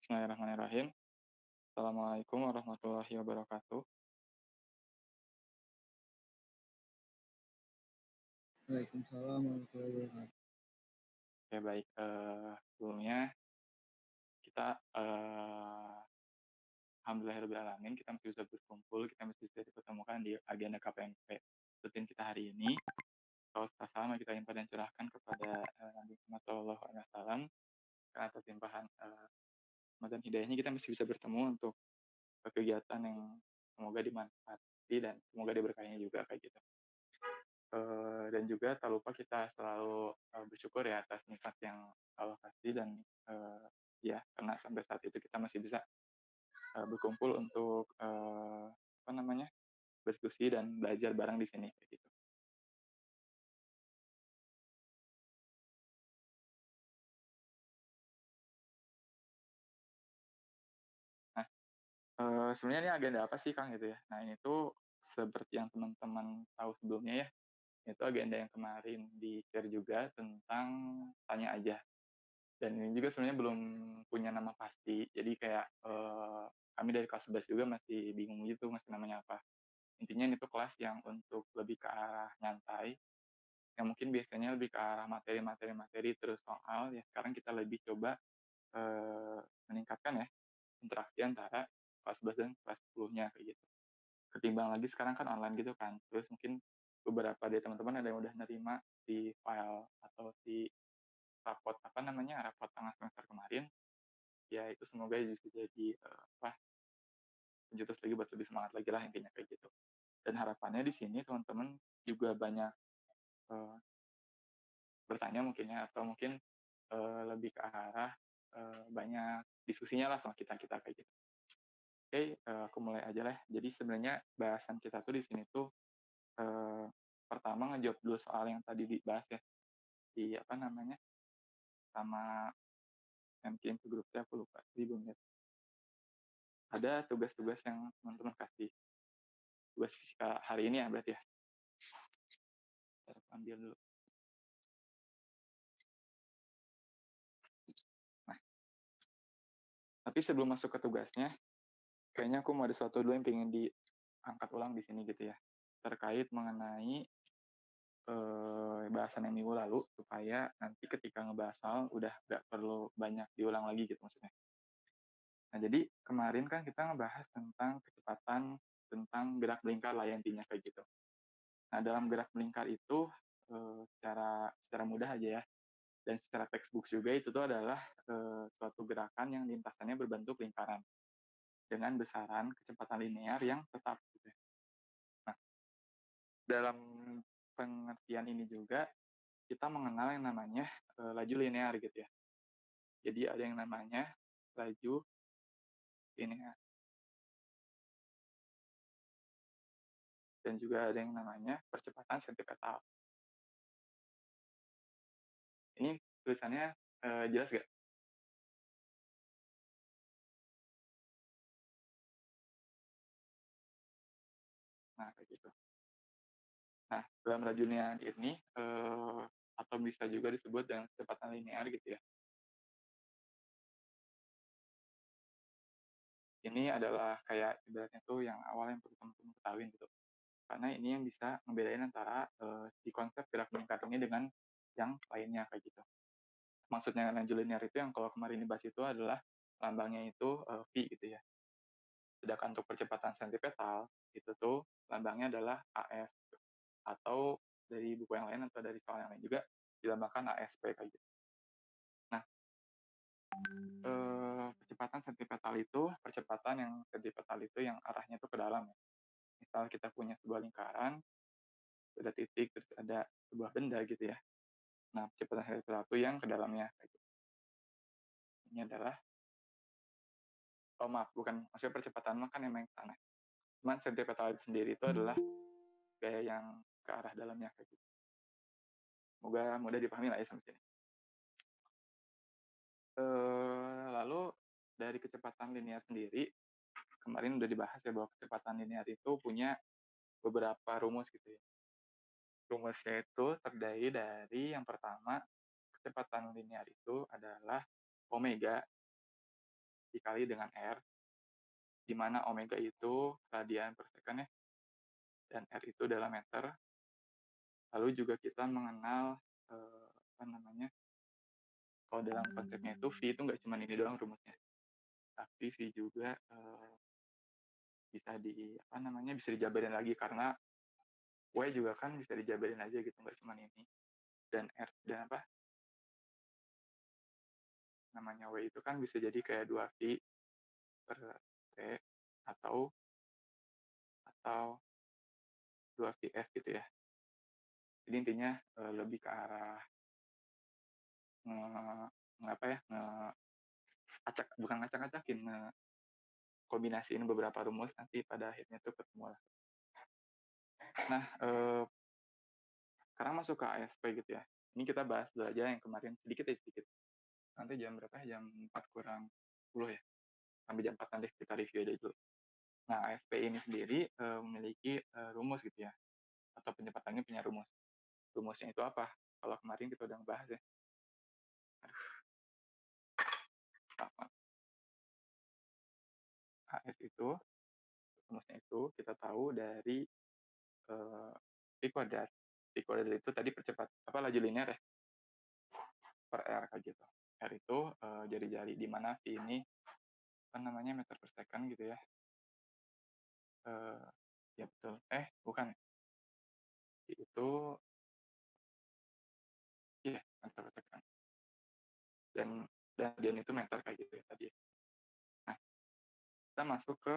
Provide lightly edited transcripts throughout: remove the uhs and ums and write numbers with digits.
Bismillahirrahmanirrahim. Assalamualaikum warahmatullahi wabarakatuh. Waalaikumsalam warahmatullahi wabarakatuh. Ya baik, sebelumnya kita, alhamdulillahirobbilalamin kita masih bisa berkumpul, kita masih bisa dipertemukan di agenda KPMP rutin kita hari ini. Salawat serta salam yang kita limpah dan curahkan kepada, Nabi Muhammad Shallallahu alaihi wasallam, karena atas limpahan, rahmat dan hidayahnya kita masih bisa bertemu untuk, kegiatan yang semoga dimanfaati dan semoga diberkahinya juga, kayak gitu. Dan juga tak lupa kita selalu, bersyukur ya atas nikmat yang Allah kasih dan, ya karena sampai saat itu kita masih bisa, berkumpul untuk, apa namanya, berdiskusi dan belajar bareng di sini, kayak gitu. Nah, sebenarnya ini agenda apa sih, Kang, gitu ya. Nah, ini tuh seperti yang teman-teman tahu sebelumnya ya, itu agenda yang kemarin di-share juga tentang tanya aja. Dan ini juga sebenarnya belum punya nama pasti, jadi kayak, kami dari kelas 11 juga masih bingung gitu ngasih namanya apa. Intinya ini tuh kelas yang untuk lebih ke arah nyantai, yang mungkin biasanya lebih ke arah materi terus soal, ya sekarang kita lebih coba, meningkatkan ya interaksi antara kelas 11 dan kelas 10-nya kayak gitu. Ketimbang lagi sekarang kan online gitu kan, terus mungkin beberapa dari teman-teman ada yang udah nerima di file atau di rapot, apa namanya, rapot tengah semester kemarin. Ya itu semoga bisa jadi, apa, pencetus lagi buat lebih semangat lagi lah intinya kayak gitu. Dan harapannya di sini teman-teman juga banyak, eee, bertanya mungkin ya atau mungkin, lebih ke arah, banyak diskusinya lah sama kita-kita kayak gitu. Oke, aku mulai aja lah. Jadi sebenarnya bahasan kita tuh di sini tuh, eee, pertama ngejawab dulu soal yang tadi dibahas ya, di apa namanya, sama yang kirim ke grup teh aku lupa, jadi belum lihat. Ada tugas-tugas yang teman-teman kasih, tugas fisika hari ini ya berarti ya? Bentar aku ambil dulu. Nah, tapi sebelum masuk ke tugasnya, kayaknya aku mau ada sesuatu dulu yang pengen diangkat ulang di sini gitu ya, terkait mengenai, bahasan yang minggu lalu, supaya nanti ketika ngebahas soal udah nggak perlu banyak diulang lagi gitu maksudnya. Nah, jadi kemarin kan kita ngebahas tentang kecepatan, tentang gerak melingkar lah ya intinya kayak gitu. Nah, dalam gerak melingkar itu, secara secara mudah aja ya, dan secara textbook juga itu tuh adalah, suatu gerakan yang lintasannya berbentuk lingkaran, dengan besaran kecepatan linear yang tetap gitu ya. Nah, dalam pengertian ini juga kita mengenal yang namanya, laju linear gitu ya. Jadi ada yang namanya laju linear dan juga ada yang namanya percepatan sentripetal. Ini tulisannya, jelas nggak? Nah, kayak gitu. Nah, dalam laju linear ini, atau bisa juga disebut dengan kecepatan linear gitu ya. Ini adalah kayak ibaratnya tuh yang awal yang perlu teman-teman ketahuin gitu. Karena ini yang bisa ngebedain antara, si konsep gerak melingkar ini dengan yang lainnya kayak gitu. Maksudnya laju linear itu yang kalau kemarin dibahas itu adalah lambangnya itu, V gitu ya. Sedangkan untuk percepatan sentripetal, itu tuh lambangnya adalah AS atau dari buku yang lain atau dari soal yang lain juga dilambangkan ASP kayak gitu. Nah, percepatan sentripetal itu percepatan itu yang arahnya tuh ke dalam ya. Misal kita punya sebuah lingkaran, ada titik, terus ada sebuah benda gitu ya. Nah, percepatan sentripetal itu yang ke dalamnya kayak gitu. Ini adalah, oh maaf, bukan, maksudnya percepatan mah kan emang ke sana. Cuman sentripetal itu sendiri itu adalah gaya yang ke arah dalamnya kayak gitu. Semoga mudah dipahami lah ya sampai sini. Lalu dari kecepatan linear sendiri, kemarin udah dibahas ya bahwa kecepatan linear itu punya beberapa rumus gitu ya. Rumusnya itu terdiri dari yang pertama, kecepatan linear itu adalah omega dikali dengan R, di mana omega itu radian per second ya, dan R itu dalam meter. Lalu juga kita mengenal, apa namanya, kalau dalam konsepnya itu V itu nggak cuma ini doang rumusnya, tapi V juga, bisa apa namanya, bisa dijabarin lagi karena W juga kan bisa dijabarin aja gitu, nggak cuma ini. Dan R dan apa namanya, W itu kan bisa jadi kayak 2V per T atau 2VF gitu ya. Jadi intinya, lebih ke arah nge apa ya, bukan ngacak-ngacakin, kombinasiin beberapa rumus nanti pada akhirnya tuh ketemu lah. Nah, sekarang masuk ke ASP gitu ya. Ini kita bahas dulu aja yang kemarin sedikit ya, sedikit. Nanti jam berapa ya? Jam 4 kurang 10 ya? Sampai jam 4 nanti kita review aja dulu. Nah, ASP ini sendiri, memiliki, rumus gitu ya, atau pencepatannya punya rumus. Rumusnya itu apa? Kalau kemarin kita udah ngebahas ya. Maaf, maaf. AS itu, rumusnya itu kita tahu dari, V kuadrat. V kuadrat itu tadi laju linear ya, per R kayak gitu. R itu, jari-jari, di mana V ini, apa namanya, meter per second gitu ya. Ya betul. Bukan. Itu iya, meter per second. Dan itu meter kayak gitu ya tadi. Nah, kita masuk ke,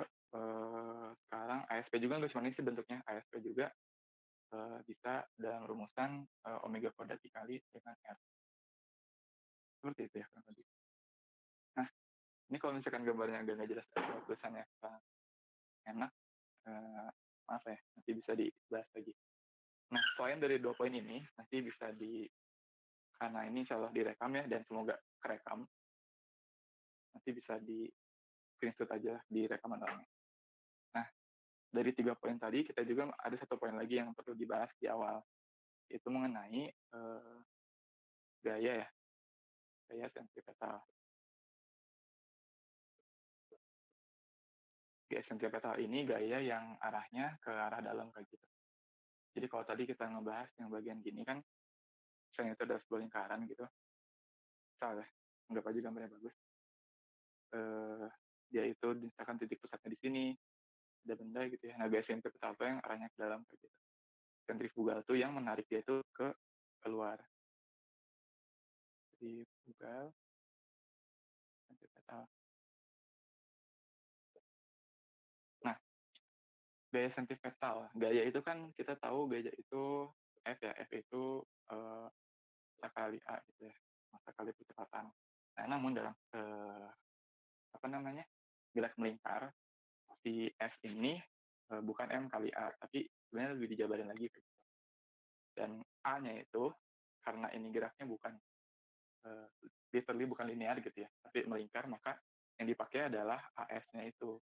sekarang ASP juga nggak cuma ini sih bentuknya. ASP juga, bisa dalam rumusan, omega kuadrat dikali dengan R. Seperti itu ya kurang lebih. Nah, ini kalau misalkan gambarnya agak nggak jelas atau tulisannya kurang enak, maaf ya, nanti bisa dibahas lagi. Nah, selain dari 2 poin ini, nanti bisa karena ini insya Allah direkam ya, dan semoga kerekam, nanti bisa di-screenshot aja di rekaman orangnya. Nah, dari 3 poin tadi, kita juga ada 1 poin lagi yang perlu dibahas di awal, itu mengenai, gaya ya, gaya sentripetal. Gaya sentripetal ini gaya yang arahnya ke arah dalam kayak gitu. Jadi kalau tadi kita ngebahas yang bagian gini kan, misalnya itu ada sebuah lingkaran gitu, salah, anggap aja gambarnya bagus. Dia itu misalkan titik pusatnya di sini, ada benda gitu ya. Nah, gaya sentripetal itu yang arahnya ke dalam kayak gitu. Sentrifugal itu yang menarik dia itu ke keluar. Sentrifugal, sentripetal. Nah, gaya sentripetal, gaya itu kan kita tahu gaya itu F ya, F itu, massa kali A gitu ya, massa kali percepatan. Nah, namun dalam, apa namanya, gerak melingkar, si F ini, bukan M kali A, tapi sebenarnya lebih dijabarin lagi gitu. Dan A-nya itu, karena ini geraknya bukan, literally bukan linear gitu ya, tapi melingkar, maka yang dipakai adalah AS-nya itu,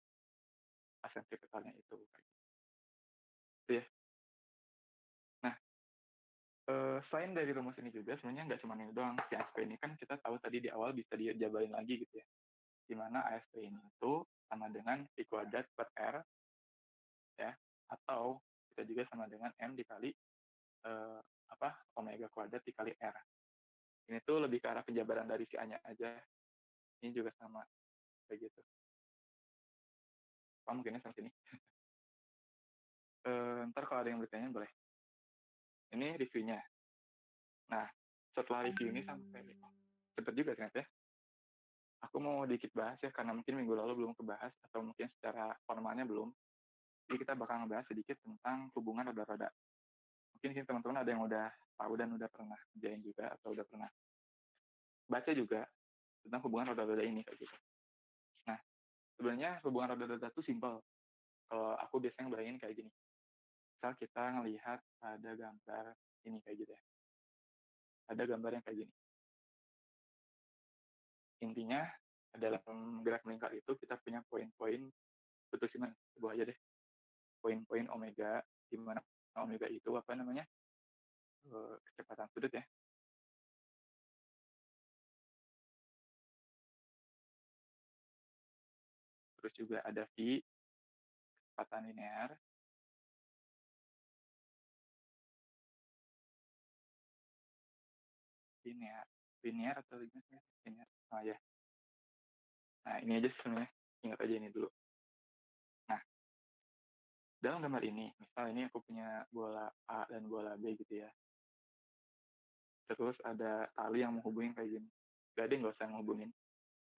A sentripetalnya itu, kayak gitu ya. Nah, selain dari rumus ini juga sebenarnya nggak cuma ini doang, si ASP ini kan kita tahu tadi di awal bisa dijabarin lagi gitu ya, di mana ASP ini itu sama dengan V kuadrat per R, ya, atau kita juga sama dengan M dikali, omega kuadrat dikali R. Ini tuh lebih ke arah penjabaran dari si A-nya aja, ini juga sama, kayak gitu. Paham mungkinnya sampai sini? Ntar kalau ada yang bertanya boleh. Ini reviewnya. Nah, setelah review ini sampai cepet juga ternyata ya. Aku mau dikit bahas ya, karena mungkin minggu lalu belum kebahas, atau mungkin secara formalnya belum. Jadi kita bakal ngebahas sedikit tentang hubungan roda-roda. Mungkin sih teman-teman ada yang udah tahu dan udah pernah kerjain juga, atau udah pernah baca juga tentang hubungan roda-roda ini kayak gitu. Nah, sebenarnya hubungan roda-roda itu simpel. Kalau aku biasanya ngebayangin kayak gini. Misal kita ngelihat ada gambar ini kayak gitu ya. Ada gambar yang kayak gini. Intinya dalam gerak melingkar itu kita punya poin-poin, betul sih man, sebuah aja deh. Poin-poin omega, di mana omega itu apa namanya, kecepatan sudut ya. terus juga ada V, kecepatan linear, linear, linear atau linear, linear. Oh ya, nah ini aja sebenarnya, ingat aja ini dulu. Nah, dalam gambar ini, misal ini aku punya bola A dan bola B gitu ya. Terus ada tali yang menghubungin kayak gini. Gak ada yang nggak usah menghubungin.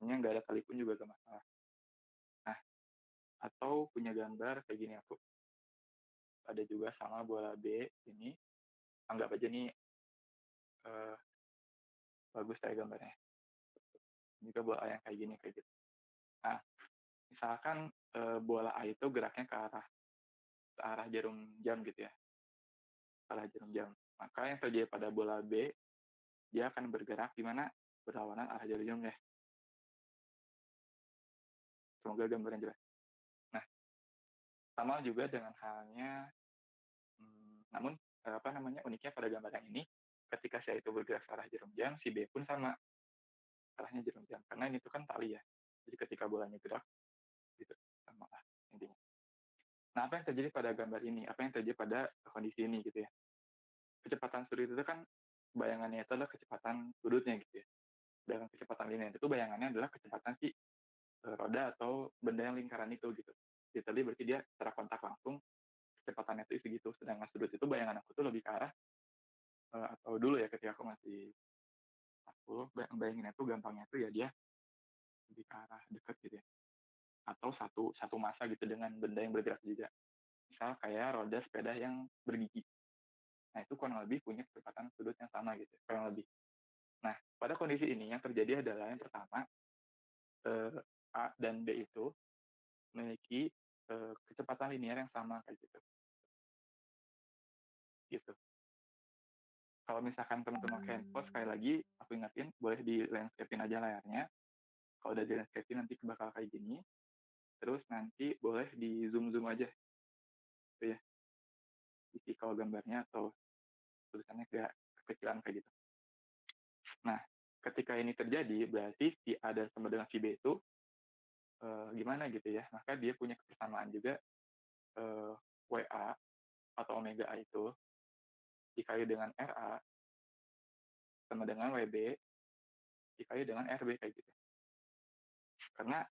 Ini nggak ada tali pun juga gak masalah. Nah, atau punya gambar kayak gini aku. Ada juga sama bola B ini. Anggap aja nih eh, bagus kayak gambarnya. Juga bola A yang kayak gini, kayak gitu. Nah, misalkan bola A itu geraknya ke arah jarum jam gitu ya. Ke arah jarum jam. Maka yang terjadi pada bola B, dia akan bergerak di mana berlawanan arah jarum jam ya. Semoga gambarnya jelas. Nah, sama juga dengan halnya, namun apa namanya, uniknya pada gambar yang ini, ketika saya itu bergerak ke arah jarum jam, si B pun sama arahnya jarum jam. Karena ini tuh kan tali ya. Jadi ketika bolanya gerak, gitu, sama lah intinya. Nah, apa yang terjadi pada gambar ini? Apa yang terjadi pada kondisi ini gitu ya? Kecepatan sudut itu kan bayangannya itu adalah kecepatan sudutnya gitu ya. Dengan kecepatan linear itu bayangannya adalah kecepatan si roda atau benda yang lingkaran itu gitu. Jadi tadi berarti dia secara kontak langsung kecepatannya itu segitu. Sedangkan sudut itu bayangan aku tuh lebih ke arah atau dulu ya ketika aku masih 40, bayanginnya tuh gampangnya tuh ya dia lebih ke arah dekat gitu ya. Atau satu massa gitu dengan benda yang bergerak juga. Misal kayak roda sepeda yang bergigi. Nah, itu kurang lebih punya kecepatan sudut yang sama gitu, kurang lebih. Nah, pada kondisi ini yang terjadi adalah yang pertama, A dan B itu memiliki kecepatan linear yang sama kayak gitu. Gitu. Kalau misalkan teman-teman pakai handphone, sekali lagi aku ingatin, boleh di landscape-in aja layarnya. Kalau udah di landscape-in nanti bakal kayak gini. Terus nanti boleh di zoom-zoom aja. Gitu ya. Isi kalau gambarnya atau tulisannya kayak kekecilan kayak gitu. Nah, ketika ini terjadi, berarti si A dan sama dengan si B itu gimana gitu ya. Maka dia punya kebersamaan juga WA atau omega A itu dikali dengan RA sama dengan WB dikali dengan RB kayak gitu. Karena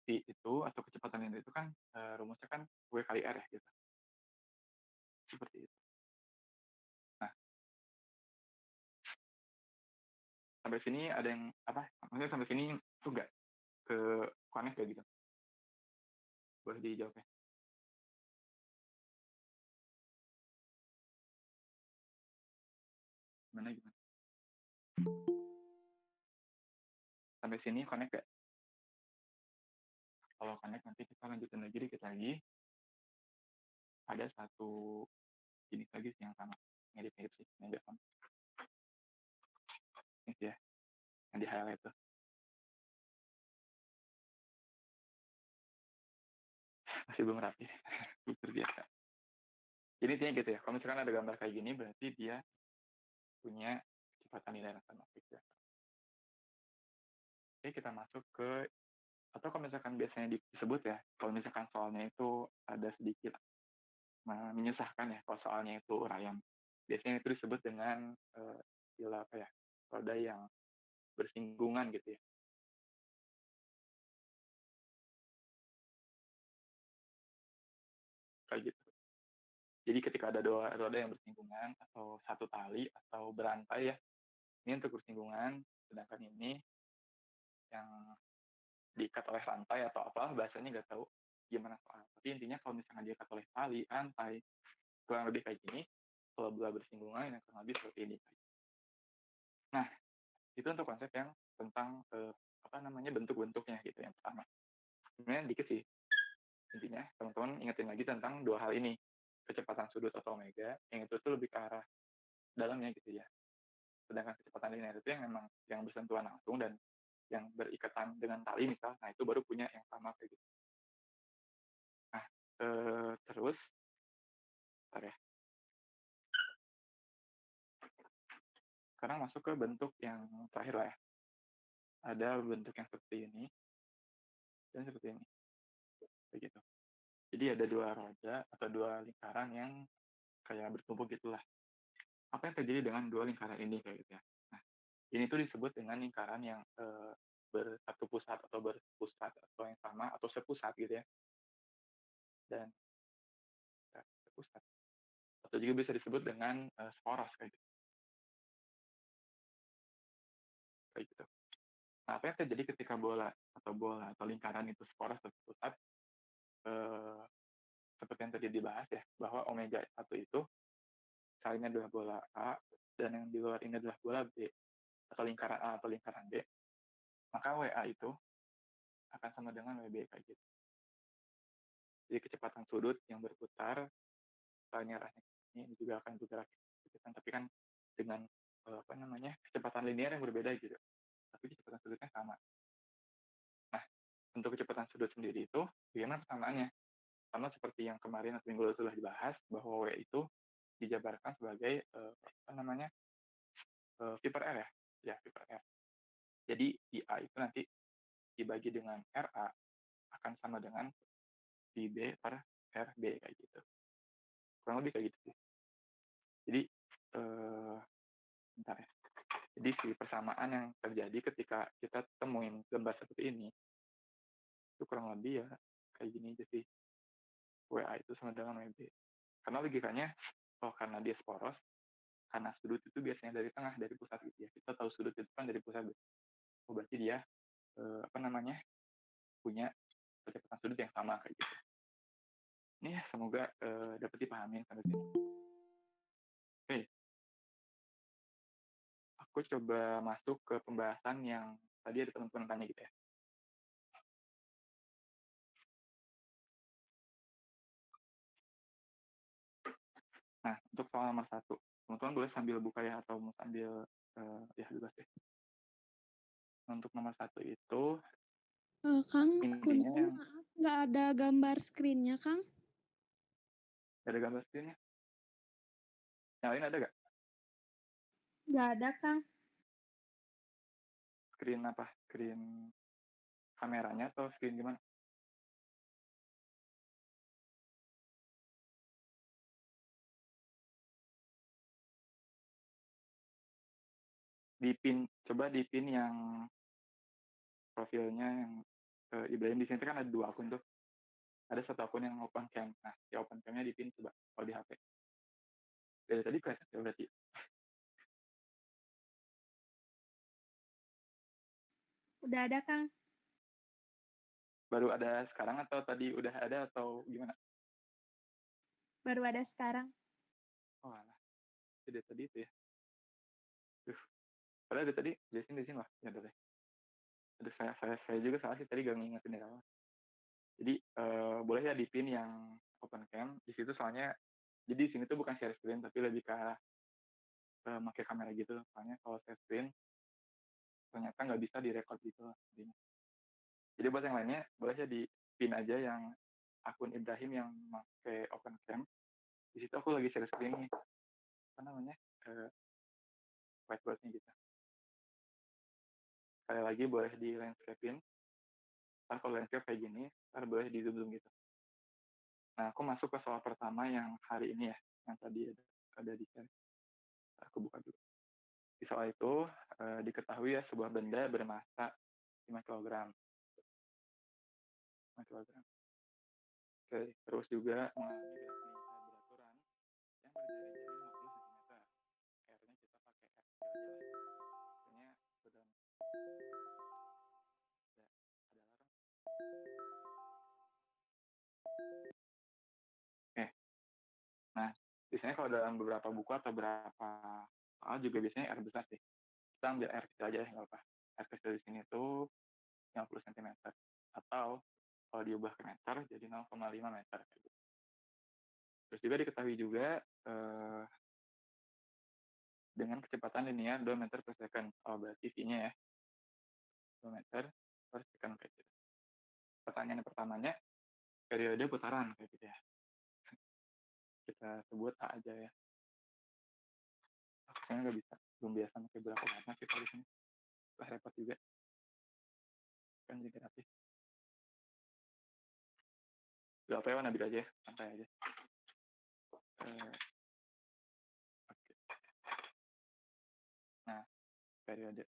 si itu atau kecepatan linear itu kan rumusnya kan W kali R ya gitu. Seperti itu. Nah, sampai sini ada yang apa? Maksudnya sampai sini tuh nggak ke connect kayak gitu. Boleh dijawab ya. Gimana gimana? Sampai sini connect gak? Kalau connect nanti kita lanjutin lagi dikit lagi. Ada satu jenis lagi sih yang sama. Mirip-mirip sih, yang sama. Ini sih ya, yang di highlight tuh. Masih belum rapi. Terbiasa. Jadi intinya gitu ya, kalau misalkan ada gambar kayak gini, berarti dia punya kecepatan linear yang sama. Gitu ya. Oke, kita masuk ke, atau kalau misalkan biasanya disebut ya, kalau misalkan soalnya itu ada sedikit menyusahkan ya, kalau soalnya itu uraian. Biasanya itu disebut dengan istilah apa ya, roda yang bersinggungan gitu ya. Kayak gitu. Jadi ketika ada dua roda yang bersinggungan, atau satu tali, atau berantai ya, ini untuk bersinggungan, sedangkan ini yang diikat oleh rantai atau apa, bahasanya nggak tahu gimana soal. Tapi intinya kalau misalnya diikat oleh tali, rantai, kurang lebih kayak gini, kalau belah bersinggungan yang kurang lebih seperti ini. Nah, itu untuk konsep yang tentang apa namanya, bentuk-bentuknya gitu yang pertama. Sebenarnya dikit sih, intinya teman-teman ingetin lagi tentang dua hal ini, kecepatan sudut atau omega, yang itu tuh lebih ke arah dalamnya gitu ya. Sedangkan kecepatan linear itu yang memang yang bersentuhan langsung dan yang berikatan dengan tali misal, nah itu baru punya yang sama kayak gitu. Nah, terus, bentar ya. Sekarang masuk ke bentuk yang terakhir lah ya. Ada bentuk yang seperti ini dan seperti ini. kayak gitu. Jadi ada 2 roda atau 2 lingkaran yang kayak bertumpuk gitulah. Apa yang terjadi dengan 2 lingkaran ini kayak gitu ya. Nah, ini tuh disebut dengan lingkaran yang, bersatu pusat atau berpusat atau yang sama atau sepusat gitu ya, dan sepusat atau juga bisa disebut dengan, sporos kayak gitu. Nah, apa yang terjadi ketika bola atau lingkaran itu sporos atau sepusat, eee, seperti yang tadi dibahas ya, bahwa omega 1 itu misalnya adalah bola A dan yang di luar ini adalah bola B atau lingkaran A atau lingkaran B, maka WA itu akan sama dengan WB kayak gitu. Jadi kecepatan sudut yang berputar, misalnya arahnya ini juga akan bergerak gitu kan, tapi kan dengan, apa namanya, kecepatan linear yang berbeda gitu, tapi kecepatan sudutnya sama. Nah, untuk kecepatan sudut sendiri itu bagaimana persamaannya? Sama seperti yang kemarin atau minggu lalu sudah dibahas bahwa W itu dijabarkan sebagai, apa namanya, V per R ya? Ya, V per R. Jadi I A itu nanti dibagi dengan RA akan sama dengan VB per RB kayak gitu. Kurang lebih kayak gitu sih. Jadi, bentar ya. Jadi si persamaan yang terjadi ketika kita temuin gambar seperti ini, itu kurang lebih ya kayak gini aja sih. WA itu sama dengan WB. Karena logikanya, oh karena dia poros, karena sudut itu biasanya dari tengah, dari pusat gitu ya. Kita tahu sudut itu kan dari pusat. Oh berarti dia, apa namanya, punya kecepatan sudut yang sama kayak gitu. Ini ya semoga dapat dipahami sampai sini. Oke, aku coba masuk ke pembahasan yang tadi ada teman-teman tanya gitu ya. Nah, untuk soal nomor 1, teman-teman boleh sambil buka ya atau mau sambil, ya bebas deh. Untuk nomor 1 itu Kang, intinya punten yang maaf nggak ada gambar screen-nya, Kang? ada gambar screen-nya. Yang lain ada nggak? Nggak ada, Kang. Screen apa? Screen kameranya atau screen gimana? Coba di pin yang profilnya yang, Ibrahim di sini kan ada 2 akun tuh. Ada 1 akun yang open cam. Nah, si open cam-nya di pin coba kalau di HP. Dari tadi kelihatan ya berarti? Udah ada, Kang. Baru ada sekarang atau tadi udah ada atau gimana? Baru ada sekarang. Oh alah, dari tadi itu ya. Padahal dari tadi di sini lah, ya udah deh. Aduh, saya juga salah sih tadi gak ngingetin dari awal. Jadi boleh ya di pin yang open cam. Di situ soalnya jadi di sini tuh bukan share screen tapi lebih ke pakai kamera gitu. Soalnya kalau share screen ternyata nggak bisa direcord gitu lah. Jadi buat yang lainnya boleh ya di pin aja yang akun Ibrahim yang pakai open cam. Di situ aku lagi share screen nih. Apa namanya? Whiteboard-nya gitu. Sekali lagi boleh di landscape-in. Ntar kalau landscape kayak gini, ntar boleh di zoom gitu. Nah, aku masuk ke soal pertama yang hari ini ya, yang tadi ada di share. Aku buka dulu. Di soal itu diketahui ya sebuah benda bermassa 5 kg. 5 kg. Oke, terus juga mengalami gerak linear beraturan yang berjari-jari 50 cm. R-nya kita pakai R kecil aja lah. Maksudnya dalam ada alarm. Oke. Nah, biasanya kalau dalam beberapa buku atau beberapa soal juga biasanya R besar sih. Kita ambil R kecil aja ya, nggak apa. R kecil di sini tuh 50 cm. Atau kalau diubah ke meter jadi 0,5 meter. Terus juga diketahui juga dengan kecepatan linear 2 meter per second. Oh, berarti V-nya ya 2 meter per second kayak gitu. Pertanyaan pertamanya, periode putaran kayak gitu ya. Kita sebut A aja ya. Aku kayaknya nggak bisa, belum biasa pakai berapa warna sih kalau di sini. Lah repot juga. Kan jadi gratis. Gak apa-apa Nabil aja ya, santai aja. Oke. Nah, periode.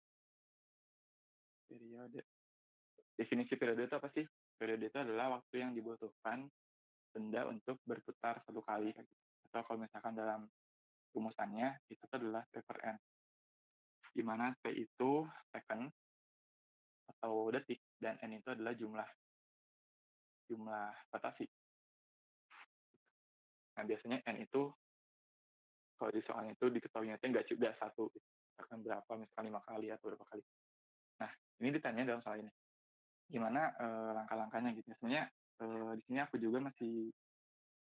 Definisi periode itu apa sih? Periode itu adalah waktu yang dibutuhkan benda untuk berputar satu kali. Atau kalau misalkan dalam rumusannya, itu adalah T per N. Di mana T itu second atau detik, dan N itu adalah jumlah rotasi. Nah, biasanya N itu, kalau di soalnya itu diketahuinya itu nggak juga satu, akan berapa, misalkan 5 kali atau berapa kali. Nah, ini ditanya dalam soal ini. Gimana langkah-langkahnya gitu. Sebenarnya di sini aku juga masih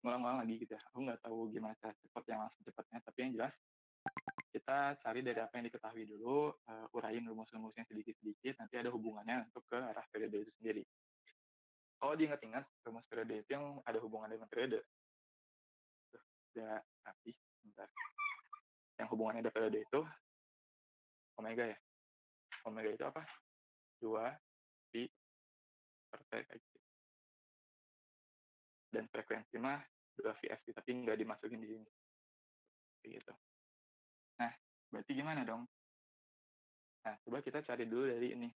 ngulang-ngulang lagi gitu ya. Aku nggak tahu gimana cara cepat yang langsung cepatnya, tapi yang jelas kita cari dari apa yang diketahui dulu, uraiin rumus-rumusnya sedikit-sedikit, nanti ada hubungannya untuk ke arah periode itu sendiri. Kalau diingat-ingat, rumus periode itu yang ada hubungan dengan periode. Udah habis, bentar. Yang hubungannya ada periode itu omega ya. Omega itu apa? 2 pi per T kayak gitu. Dan frekuensi mah 2 VST, tapi nggak dimasukin di sini. Kayak gitu. Nah, berarti gimana dong? Nah, coba kita cari dulu dari ini.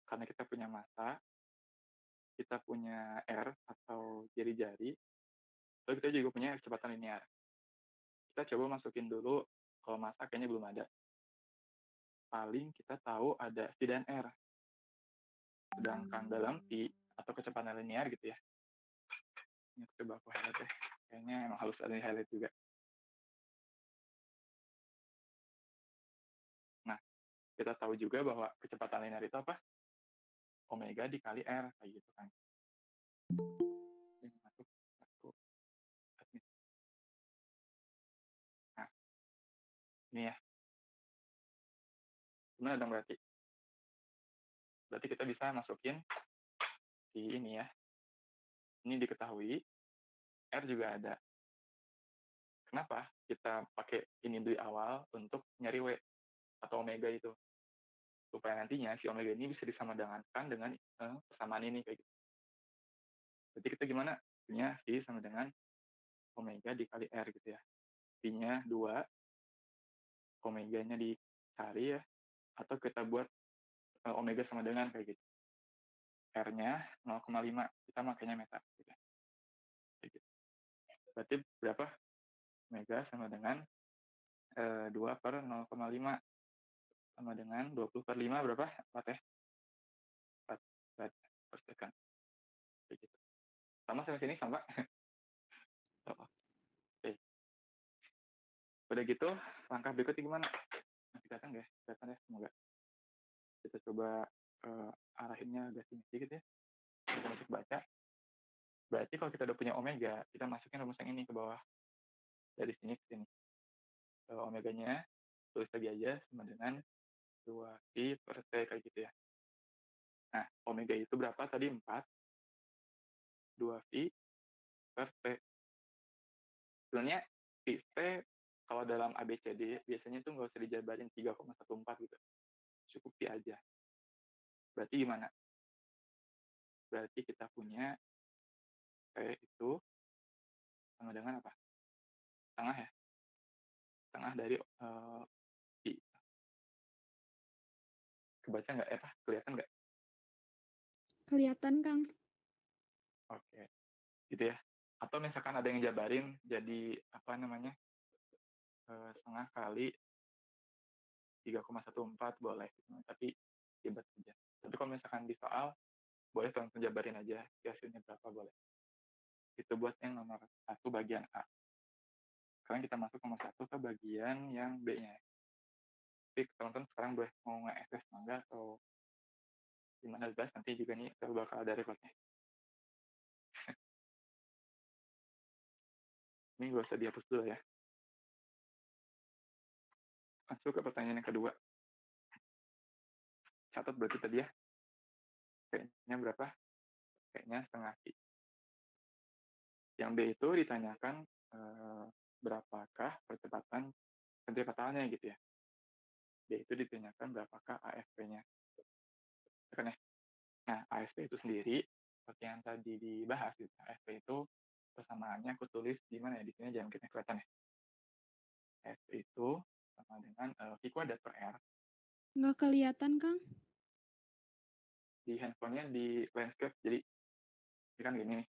Karena kita punya massa, kita punya R atau jari-jari, lalu kita juga punya kecepatan linear. Kita coba masukin dulu, kalau massa kayaknya belum ada. Paling kita tahu ada V dan R. Sedangkan dalam V atau kecepatan linear gitu ya. Ini coba aku highlight ya. Kayaknya emang harus ada di highlight juga. Nah, kita tahu juga bahwa kecepatan linear itu apa? Omega dikali R, kayak gitu kan. Ini masuk. Nah, ini ya. Gimana dong berarti? Berarti kita bisa masukin di ini ya. Ini diketahui, R juga ada. Kenapa kita pakai ini di awal untuk nyari W atau omega itu? Supaya nantinya si omega ini bisa disamadangankan dengan persamaan ini kayak gitu. Berarti kita gimana? Punya V sama dengan omega dikali R gitu ya. V-nya 2, omeganya dicari ya, atau kita buat omega sama dengan kayak gitu. R-nya 0,5, kita makanya meta gitu. Kayak gitu. Berarti berapa? Omega sama dengan 2 per 0,5 sama dengan 20 per 5 berapa? 4 ya? 4 per second. Kayak gitu. Sama sini sama. Oke. Udah gitu, langkah berikutnya gimana? Masih kelihatan nggak ya? Kelihatan ya, semoga. Kita coba arahinnya agak sedikit ya. Kita masuk baca. Berarti kalau kita udah punya omega, kita masukin rumus yang ini ke bawah. Dari sini ke sini. Omeganya, tulis lagi aja sama dengan 2pi per T kayak gitu ya. Nah, omega itu berapa tadi? 4. 2pi per T. Sebenarnya pi T kalau dalam ABCD biasanya tuh nggak usah dijabarin 3,14 gitu. Cukup pi aja. Berarti gimana? Berarti kita punya T itu sama dengan apa? Setengah ya? Setengah dari pi. Kebaca nggak? Kelihatan nggak? Kelihatan, Kang. Oke. Gitu ya. Atau misalkan ada yang jabarin jadi apa namanya? Setengah kali 3,14 boleh. Tapi ribet aja. Tapi kalau misalkan di soal, boleh langsung jabarin aja hasilnya berapa boleh. Itu buat yang nomor 1 bagian A. Sekarang kita masuk nomor 1 ke bagian yang B-nya. Tapi teman-teman sekarang boleh mau nge-SS mangga atau gimana bebas, nanti juga nih bakal ada recordnya. Ini gak usah dihapus dulu ya. Masuk ke pertanyaan yang kedua. Catat berarti tadi ya. P-nya berapa? P-nya setengah pi. Yang B itu ditanyakan berapakah percepatan centripetalnya gitu ya. D itu ditanyakan berapakah AFP-nya. Kan ya? Nah, AFP itu sendiri seperti yang tadi dibahas gitu, FP itu persamaannya aku tulis di mana ya, di sini aja mungkin kelihatan ya. FP itu sama dengan V kuadrat per R. Nggak kelihatan, Kang. Di handphonenya di landscape, jadi ini kan gini nih,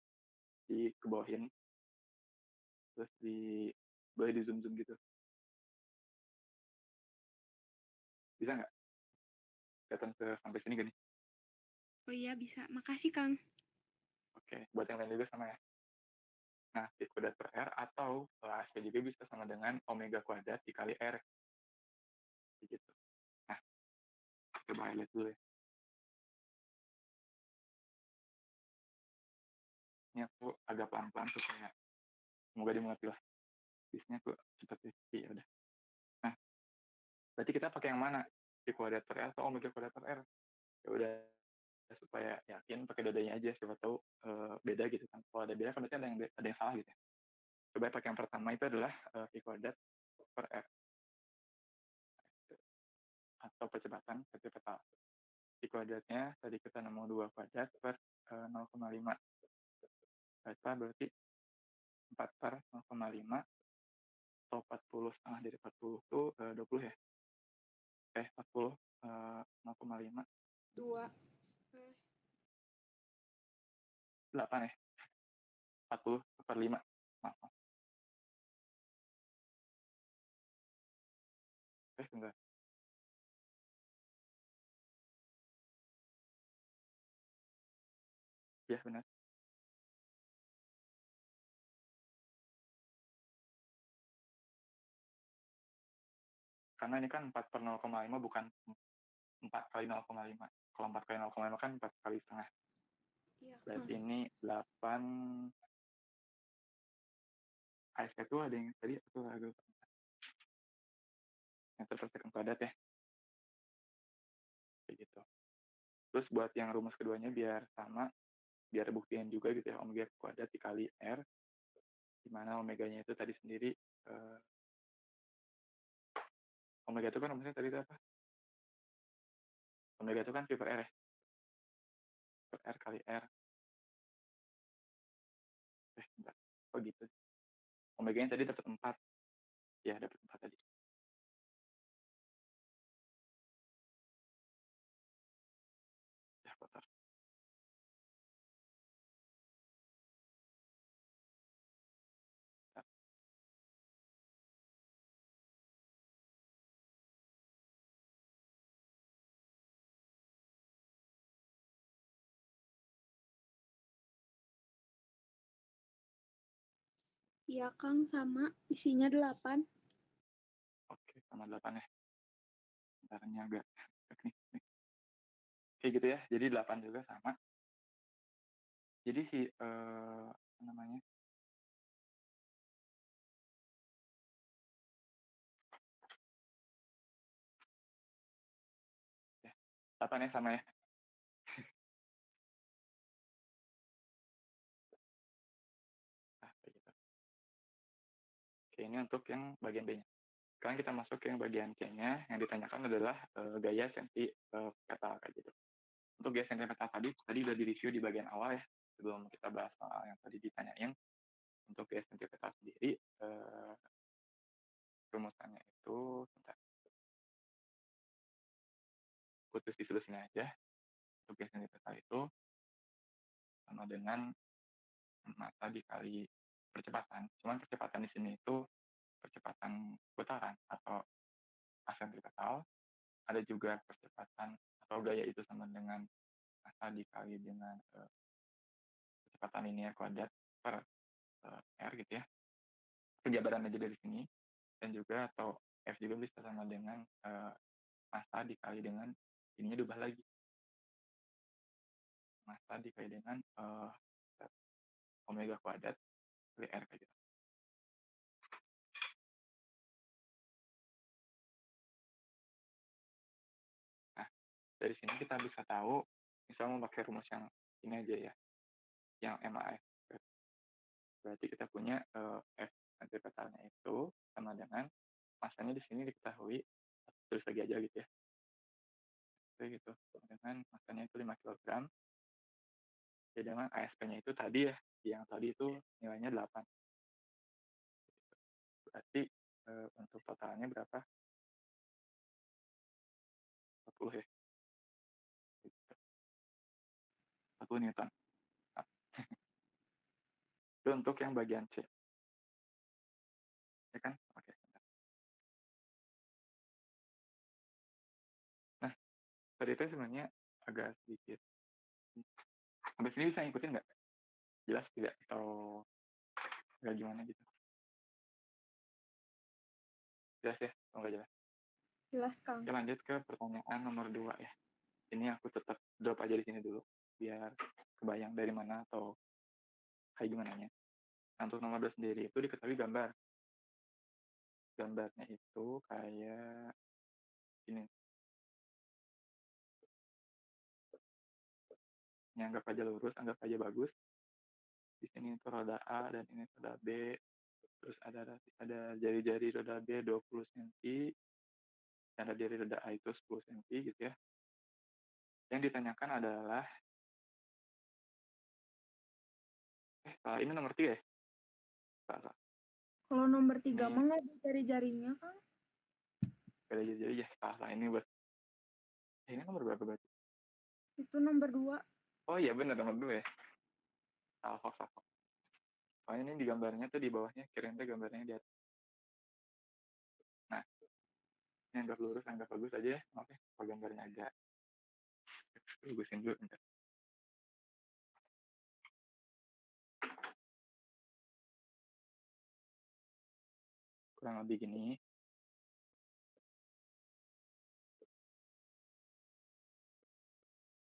dikebawahin, terus boleh di zoom gitu. Bisa nggak? Kelihatan sampai sini gini. Oh iya, bisa. Makasih, Kang. Oke, buat yang lain juga sama ya. Nah, V kuadrat per R atau ASP juga bisa sama dengan omega kuadrat dikali R. Gitu. Nah, coba highlight dulu ya. Ini aku agak pelan-pelan supaya semoga dimengerti lah. Bisnya aku cepet ya udah. Nah, berarti kita pakai yang mana? V kuadrat per R atau omega kuadrat per R? Ya udah, supaya yakin pakai dua-duanya aja, siapa tahu beda gitu kan. Kalau ada beda kan berarti ada yang salah gitu ya. Coba pakai yang pertama, itu adalah V kuadrat per R atau percepatan vertikal. V kuadratnya tadi kita nemu 2 kuadrat per 0,5. Berarti 4 per 0,5 atau 40 setengah dari 40 itu 20 ya? 40 0,5 2. 8 ya? 40 per 5. Maaf. Enggak. Ya, benar. Karena ini kan 4 per 0,5 bukan 4 kali 0,5. Kalau 4 kali 0,5 kan 4 kali setengah. Iya, Berarti Kang. ini 8. ASP itu ada yang tadi aku agak meter per second kuadrat ya. Kayak gitu. Terus buat yang rumus keduanya biar sama, biar buktiin juga gitu ya, omega kuadrat dikali R, di mana omeganya itu tadi sendiri, omega itu kan rumusnya tadi itu apa? Omega itu kan V per R ya? Per R kali R. Bentar. Oh gitu. Omeganya tadi dapat 4. Ya, dapat 4 tadi. Ya, kotor. Iya, Kang. Sama. Isinya 8. Oke, sama 8 ya. Bentarnya agak teknis nih. Kayak gitu ya. Jadi 8 juga sama. Jadi si apa namanya? Ya, 8 ya sama ya. Nah, kayak gitu. Oke, ini untuk yang bagian B-nya. Sekarang kita masuk ke yang bagian C-nya. Yang ditanyakan adalah gaya sentipetal kayak gitu. Untuk gaya sentipetal tadi udah di-review di bagian awal ya. Sebelum kita bahas soal yang tadi ditanyain. Untuk gaya sentipetal sendiri, rumusannya itu, bentar, putus di sini aja. Untuk gaya sentipetal itu sama dengan massa dikali percepatan. Cuman percepatan di sini itu percepatan putaran atau asentripetal. Ada juga percepatan atau gaya itu sama dengan massa dikali dengan kecepatan linear kuadrat per R gitu ya. Penjabaran aja dari sini. Dan juga atau F juga bisa sama dengan massa dikali dengan ininya diubah lagi. Massa dikali dengan omega kuadrat kali R kayak gitu. Nah, dari sini kita bisa tahu, misalnya memakai rumus yang ini aja ya, yang MAF. Berarti kita punya F sentripetalnya itu sama dengan masanya di sini diketahui, tulis lagi aja gitu ya. Kayak gitu, dengan masanya itu 5 kg. Sedangkan ASP-nya itu tadi ya, yang tadi itu nilainya 8. Berarti untuk totalnya berapa? 40 ya? 40 Newton. Nah, itu untuk yang bagian C. Ya kan? Oke. Nah, tadi itu sebenarnya agak sedikit. Sampai sini bisa ngikutin nggak? Jelas tidak? Atau nggak gimana gitu? Jelas ya? Atau nggak jelas? Jelas, Kang. Oke, lanjut ke pertanyaan nomor 2 ya. Ini aku tetap drop aja di sini dulu, biar kebayang dari mana atau kayak gimana nya. Nah, untuk nomor 2 sendiri itu diketahui gambar. Gambarnya itu kayak ini. Ini anggap aja lurus, anggap aja bagus. Di sini itu roda A dan ini roda B. Terus ada jari-jari roda B 20 cm, dan ada jari roda A itu 10 cm gitu ya. Yang ditanyakan adalah ini nomor 3 ya? Salah. Kalau nomor 3 Ini mah nggak ada jari-jarinya, Kang. beda jari ya. Salah ini buat. Ini nomor berapa berarti? Itu nomor 2. Oh iya benar nomor 2 ya. Salah Fox. Soalnya ini di gambarnya tuh di bawahnya, kirain tuh gambarnya di atas. Nah, ini anggap lurus, anggap bagus aja ya. Oke, kalau gambarnya agak bagusin dulu bentar. Kurang lebih gini.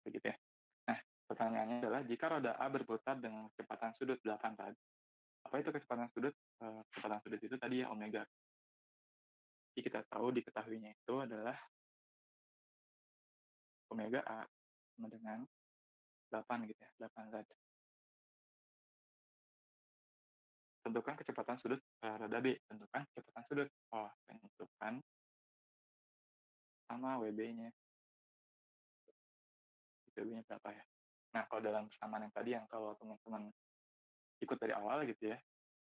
Begitu ya. Nah, pertanyaannya adalah jika roda A berputar dengan kecepatan sudut 8 rad, apa itu kecepatan sudut? Kecepatan sudut itu tadi ya omega. Jadi kita tahu diketahuinya itu adalah omega A sama dengan 8 gitu ya, 8 rad. Tentukan kecepatan sudut roda B. Tentukan kecepatan sudut. Oh, tentukan sama WB-nya. WB-nya berapa ya? Nah, kalau dalam persamaan yang tadi, yang kalau teman-teman ikut dari awal gitu ya,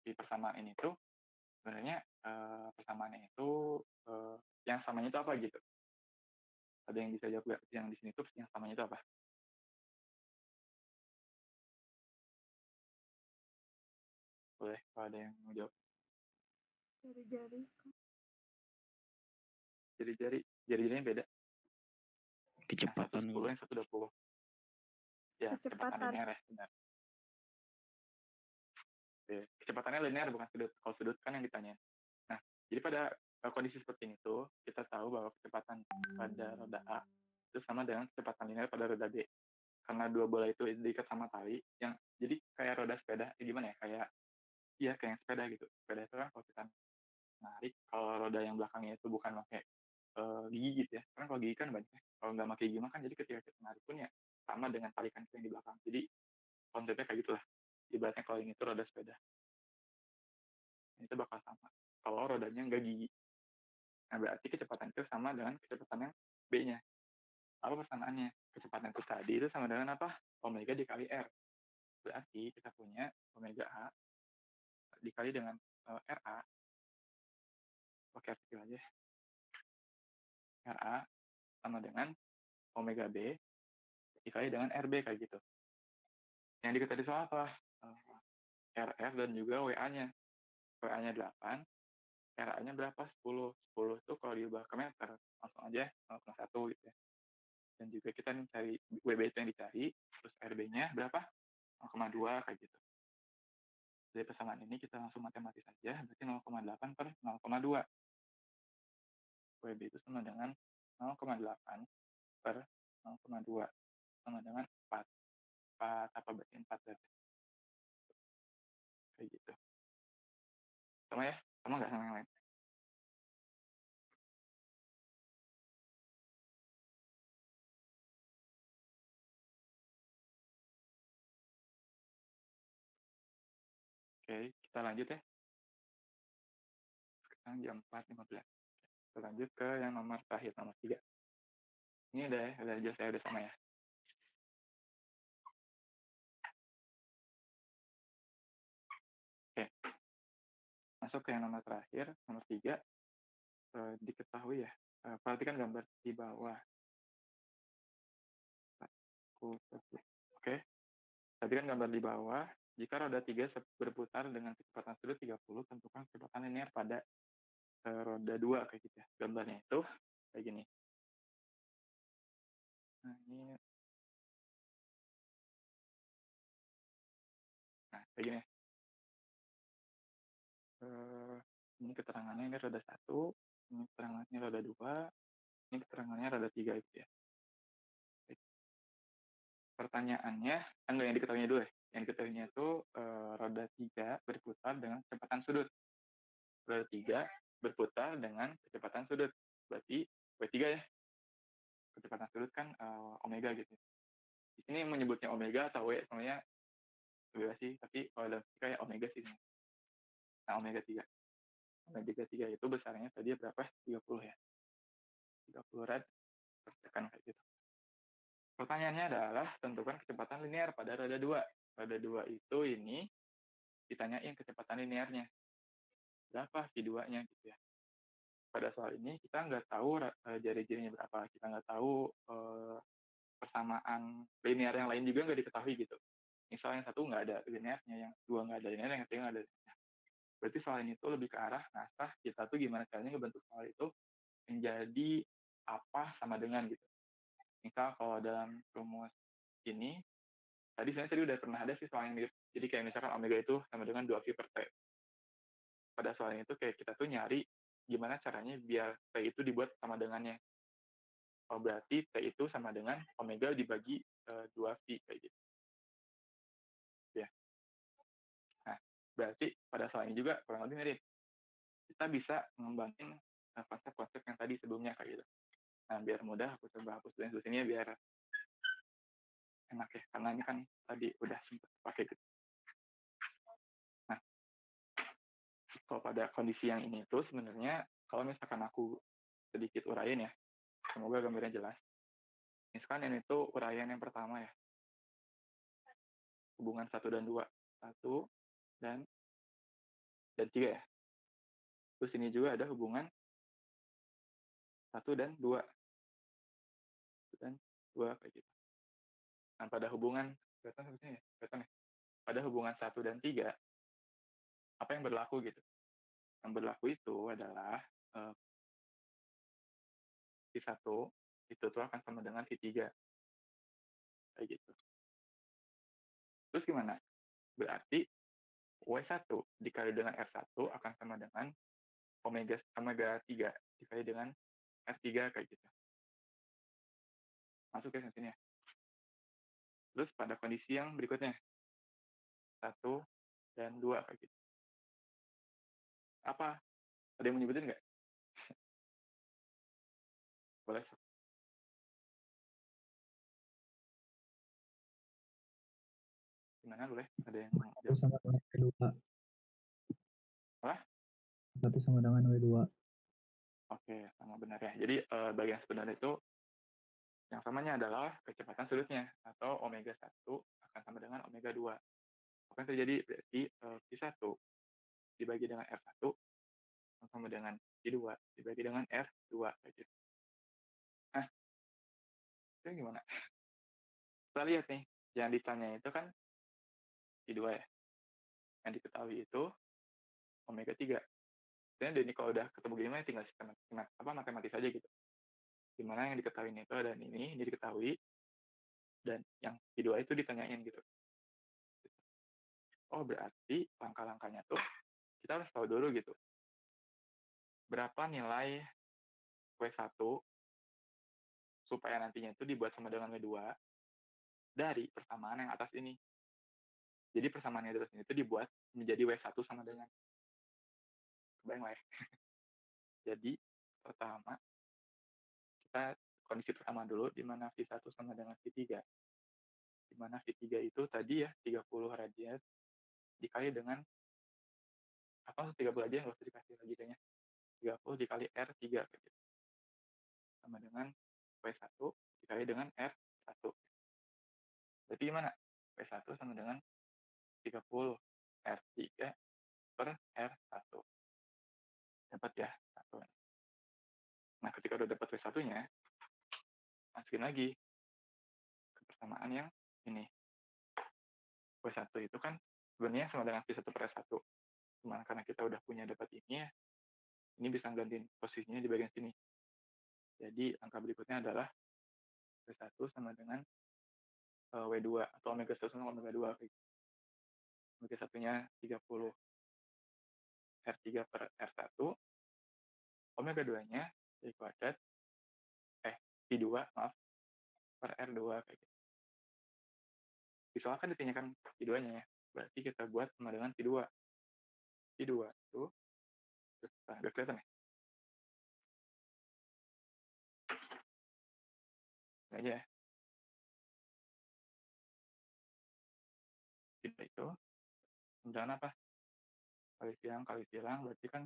di persamaan ini tuh sebenarnya persamaannya itu yang samanya itu apa gitu? Ada yang bisa jawab nggak? Yang di sini tuh yang samanya itu apa? Boleh, kalau ada yang mau jawab. Jari-jari. Jari-jarinya beda. Yang satu Kecepatan 10, yang satu 20. Ya, kecepatan Kecepatan. linear ya, benar. Oke. Kecepatannya linear bukan sudut. Kalau sudut kan yang ditanya. Nah, jadi pada kondisi seperti ini tuh, kita tahu bahwa kecepatan pada roda A itu sama dengan kecepatan linear pada roda B. Karena dua bola itu diikat sama tali, yang jadi kayak roda sepeda, gimana ya? Kayak yang sepeda gitu. Sepeda itu kan kalau kita narik, kalau roda yang belakangnya itu bukan pakai gigi gitu ya. Karena kalau gigi kan banyak ya. Kalau nggak pakai gigi mah kan jadi ketika kita narik pun ya sama dengan tarikan yang di belakang. Jadi konsepnya kayak gitulah. Ibaratnya kalau ini tuh roda sepeda, ini tuh bakal sama. Kalau rodanya nggak gigi, nah berarti kecepatan itu sama dengan kecepatan yang B-nya. Apa persamaannya? Kecepatan itu tadi itu sama dengan apa? Omega dikali R. Berarti kita punya omega A dikali dengan RA, pakai artikel aja. RA sama dengan omega B dikali dengan RB kayak gitu. Yang diketahui soal apa? RF dan juga WA-nya. WA-nya 8, RA-nya berapa? 10. 10 itu kalau diubah ke meter, langsung aja 0,1 gitu ya. Dan juga kita mencari WB itu yang dicari, terus RB-nya berapa? 0,2 kayak gitu. Dari persamaan ini kita langsung matematis saja, berarti 0,8 per 0,2. WB itu sama dengan 0,8 per 0,2 sama dengan 4. 4 apa berarti 4 berarti? Kayak gitu. Sama ya? Sama nggak sama yang lain? Oke, kita lanjut ya. Sekarang jam 4.15. Kita lanjut ke yang nomor terakhir, nomor 3. Ini udah jelas saya udah sama ya. masuk ke yang nomor terakhir, nomor 3, diketahui ya, perhatikan gambar di bawah. Oke, perhatikan gambar di bawah. Jika roda 3 berputar dengan kecepatan sudut 30, tentukan kecepatan linear pada roda 2 kayak gitu ya. Gambarnya itu kayak gini. Nah, kayak gini. Ini keterangannya, ini roda 1, ini keterangannya roda 2, ini keterangannya roda 3 gitu ya. Pertanyaannya, enggak, yang diketahuinya dulu ya. Yang diketahuinya itu roda 3 berputar dengan kecepatan sudut. Roda 3 berputar dengan kecepatan sudut. Berarti W3 ya. Kecepatan sudut kan omega gitu. Di sini menyebutnya omega atau W sebenarnya bebas sih, tapi kalau dalam fisika ya omega sih. Nah, omega 3. Omega 3 itu besarnya tadi berapa? 30 ya. 30 rad per second kayak gitu. Pertanyaannya adalah tentukan kecepatan linear pada roda 2. Roda 2 itu ini ditanyain kecepatan linearnya. Berapa V2-nya gitu ya. Pada soal ini kita nggak tahu jari-jarinya berapa. Kita nggak tahu persamaan linear yang lain juga nggak diketahui gitu. Misalnya yang satu nggak ada linearnya, yang dua nggak ada linear, yang ketiga nggak ada linear. Berarti soal ini tuh lebih ke arah ngasah kita tuh gimana caranya ngebentuk soal itu menjadi apa sama dengan gitu. Misal kalau dalam rumus ini, tadi udah pernah ada sih soal yang mirip. Jadi kayak misalkan omega itu sama dengan 2V per T. Pada soal ini tuh kayak kita tuh nyari gimana caranya biar T itu dibuat sama dengannya. Oh, berarti T itu sama dengan omega dibagi 2V kayak gitu. Ya. Nah, berarti pada soal ini juga kurang lebih mirip. Kita bisa mengembangin konsep-konsep yang tadi sebelumnya kayak gitu. Nah, biar mudah aku coba hapus dulu sini ya biar enak ya, karena ini kan tadi udah sempat pakai gitu. Nah, kalau pada kondisi yang ini tuh sebenarnya kalau misalkan aku sedikit uraiin ya, semoga gambarnya jelas. Misalkan ini tuh uraian yang pertama ya, hubungan 1 dan 2. 1 dan 3 ya. Terus ini juga ada hubungan 1 dan 2. 1 dan 2 kayak gitu. Nah, pada hubungan, kelihatan ya? Kelihatan ya? Pada hubungan 1 dan 3, apa yang berlaku gitu? Yang berlaku itu adalah V1 itu tuh akan sama dengan V3. Kayak gitu. Terus gimana? Berarti W1 dikali dengan R1 akan sama dengan omega 3 dikali dengan R3 kayak gitu. Masuk ya sini ya. Terus pada kondisi yang berikutnya, 1 dan 2 kayak gitu. Apa? Ada yang mau nyebutin nggak? Boleh. Gimana boleh? Ada yang mau Satu sama dengan W2. Apa? Satu sama dengan W2. Oke, sama benar ya. Jadi bagian sebenarnya itu yang samanya adalah kecepatan sudutnya atau omega 1 akan sama dengan omega 2. Apa yang terjadi? Berarti V1 dibagi dengan R1 sama dengan V2 dibagi dengan R2 kayak gitu. Nah, itu gimana? Kita lihat nih, yang ditanya itu kan V2 ya. Yang diketahui itu omega 3. Sebenarnya ini kalau udah ketemu gini mah tinggal matematis aja gitu. Dimana yang diketahui itu ada ini diketahui, dan yang V2 itu ditanyain gitu. Oh, berarti langkah-langkahnya tuh kita harus tahu dulu gitu. Berapa nilai W1 supaya nantinya itu dibuat sama dengan W2 dari persamaan yang atas ini. Jadi persamaan yang atas ini itu dibuat menjadi W1 sama dengan. Kebayang lah ya. Jadi pertama kita kondisi pertama dulu di mana V1 sama dengan V3. Di mana V3 itu tadi ya 30 radian dikali dengan apa 30 aja nggak usah dikasih lagi kayaknya. 30 dikali R3 gitu. Sama dengan W1 dikali dengan R1. Berarti gimana? W1 sama dengan 30 R3 per R1. udah dapat W1-nya, masukin lagi ke persamaan yang ini. W1 itu kan sebenarnya sama dengan V1/S1. Cuma karena kita udah punya dapat ini ya, ini bisa gantiin posisinya di bagian sini. Jadi angka berikutnya adalah W1 sama dengan W2 atau omega 1 sama omega 2. Omega 1-nya 30 R3/R1, omega 2-nya jadi kuadrat, Pi2 maaf, per R2 kayak gitu. Visual kan ditanyakan Pi2-nya ya, berarti kita buat sama dengan Pi2. Pi2 itu, udah kelihatan ya? Ini aja ya. Pi2 itu, kemudian apa? Kali silang, berarti kan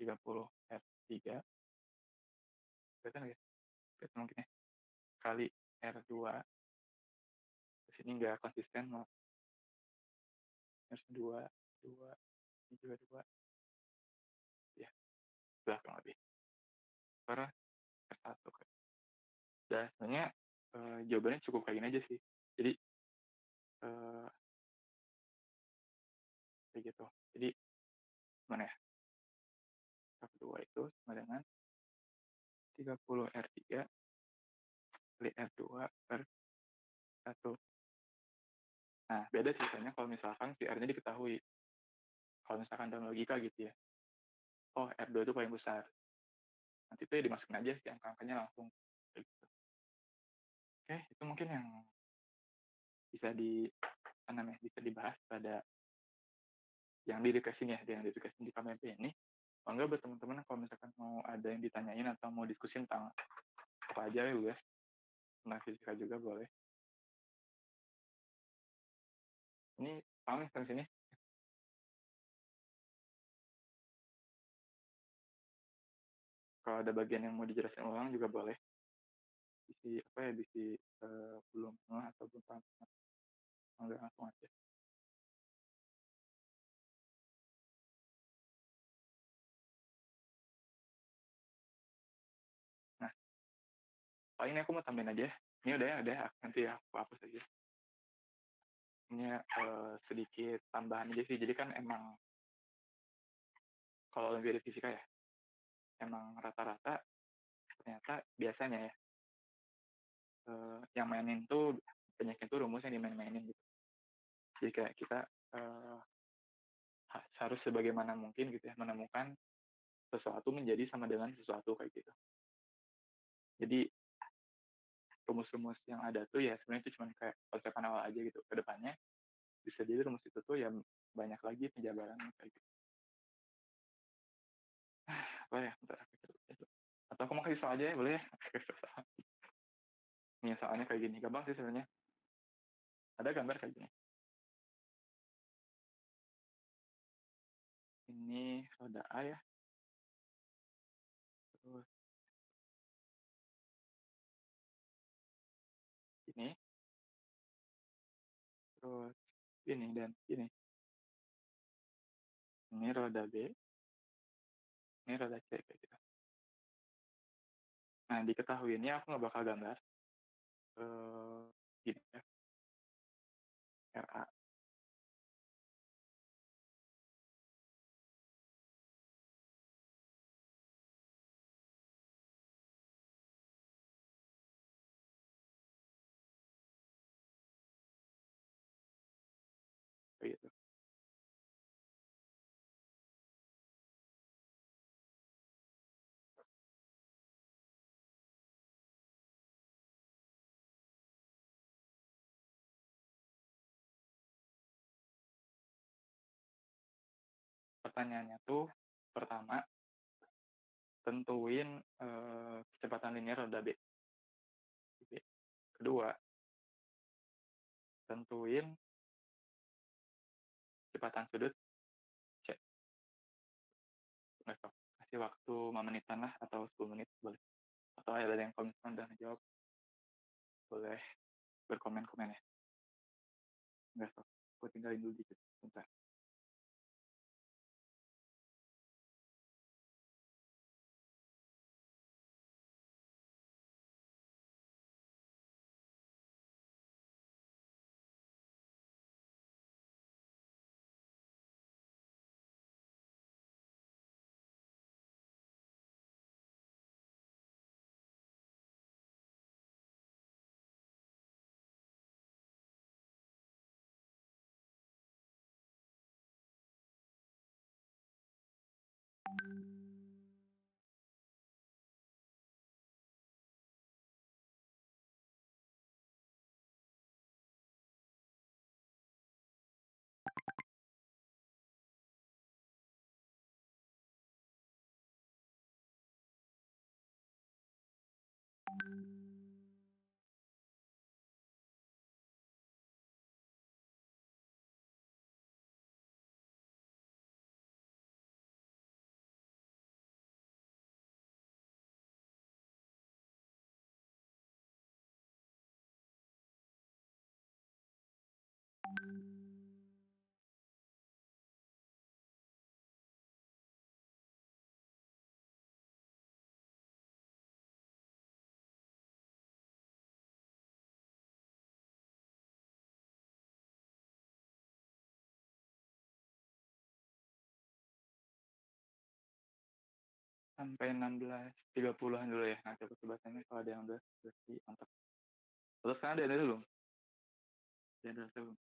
30 R3, kelihatan nggak ya? Kelihatan mungkin ya. Kali R2, sini nggak konsisten, maaf. R2, 2, ini juga 2. Ya, sudah kurang lebih. Per R1. Dan sebenarnya jawabannya cukup kayak gini aja sih. Jadi, kayak gitu. Jadi, mana ya? R2 itu sama dengan 30 R3 kali R2 per 1. Nah, beda ceritanya kalau misalkan si R-nya diketahui. Kalau misalkan dalam logika gitu ya. Oh, R2 itu paling besar. Nanti itu ya dimasukin aja sih angka-angkanya langsung. Gitu. Oke, itu mungkin yang bisa bisa dibahas pada yang di education ya, yang di education di KMP ini. Enggak buat teman-teman kalau misalkan mau ada yang ditanyain atau mau diskusi tentang apa aja ya guys. Tentang fisika juga boleh. Ini paham ya sampai sini? Kalau ada bagian yang mau dijelasin ulang juga boleh. Bisi belum atau belum paham. Enggak langsung aja. Nah, paling ini aku mau tambahin aja. Ini udah ya, nanti aku hapus aja. Ini sedikit tambahan aja sih. Jadi kan emang kalau lebih dari fisika ya, emang rata-rata ternyata biasanya ya, yang mainin tuh banyak itu rumus yang dimain-mainin gitu. Jadi kayak kita harus sebagaimana mungkin gitu ya menemukan sesuatu menjadi sama dengan sesuatu kayak gitu. Jadi rumus-rumus yang ada tuh ya sebenarnya itu cuma kayak konsepan awal aja gitu. Kedepannya bisa jadi rumus itu tuh ya banyak lagi penjabaran kayak gitu. Apa ya? Bentar, atau aku mau kasih soal aja ya, boleh ya? Ini soalnya kayak gini, gampang sih sebenarnya. Ada gambar kayak gini. Ini roda A ya. Terus ini. Terus ini dan ini. Ini roda B. Ini roda C kayak gitu. Nah, diketahui ini aku nggak bakal gambar. Gini ya. RA. Kayak gitu. Pertanyaannya tuh pertama tentuin kecepatan linear roda B. Kedua, tentuin kecepatan sudut C. Nggak tahu. Kasih waktu 5 menitan lah atau 10 menit boleh. Atau ada yang kalau misalkan udah ngejawab boleh berkomen-komen ya. Nggak tahu. Aku tinggalin dulu dikit. Bentar. sampai 16.30-an dulu ya. Nanti aku coba tanya kalau ada yang udah berarti mantap. Terus sekarang ada dulu belum? Ada belum?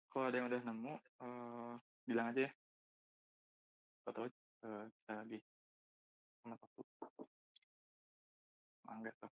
Kalau ada yang udah nemu, bilang aja ya. Atau bisa lebih sama waktu. Enggak tuh.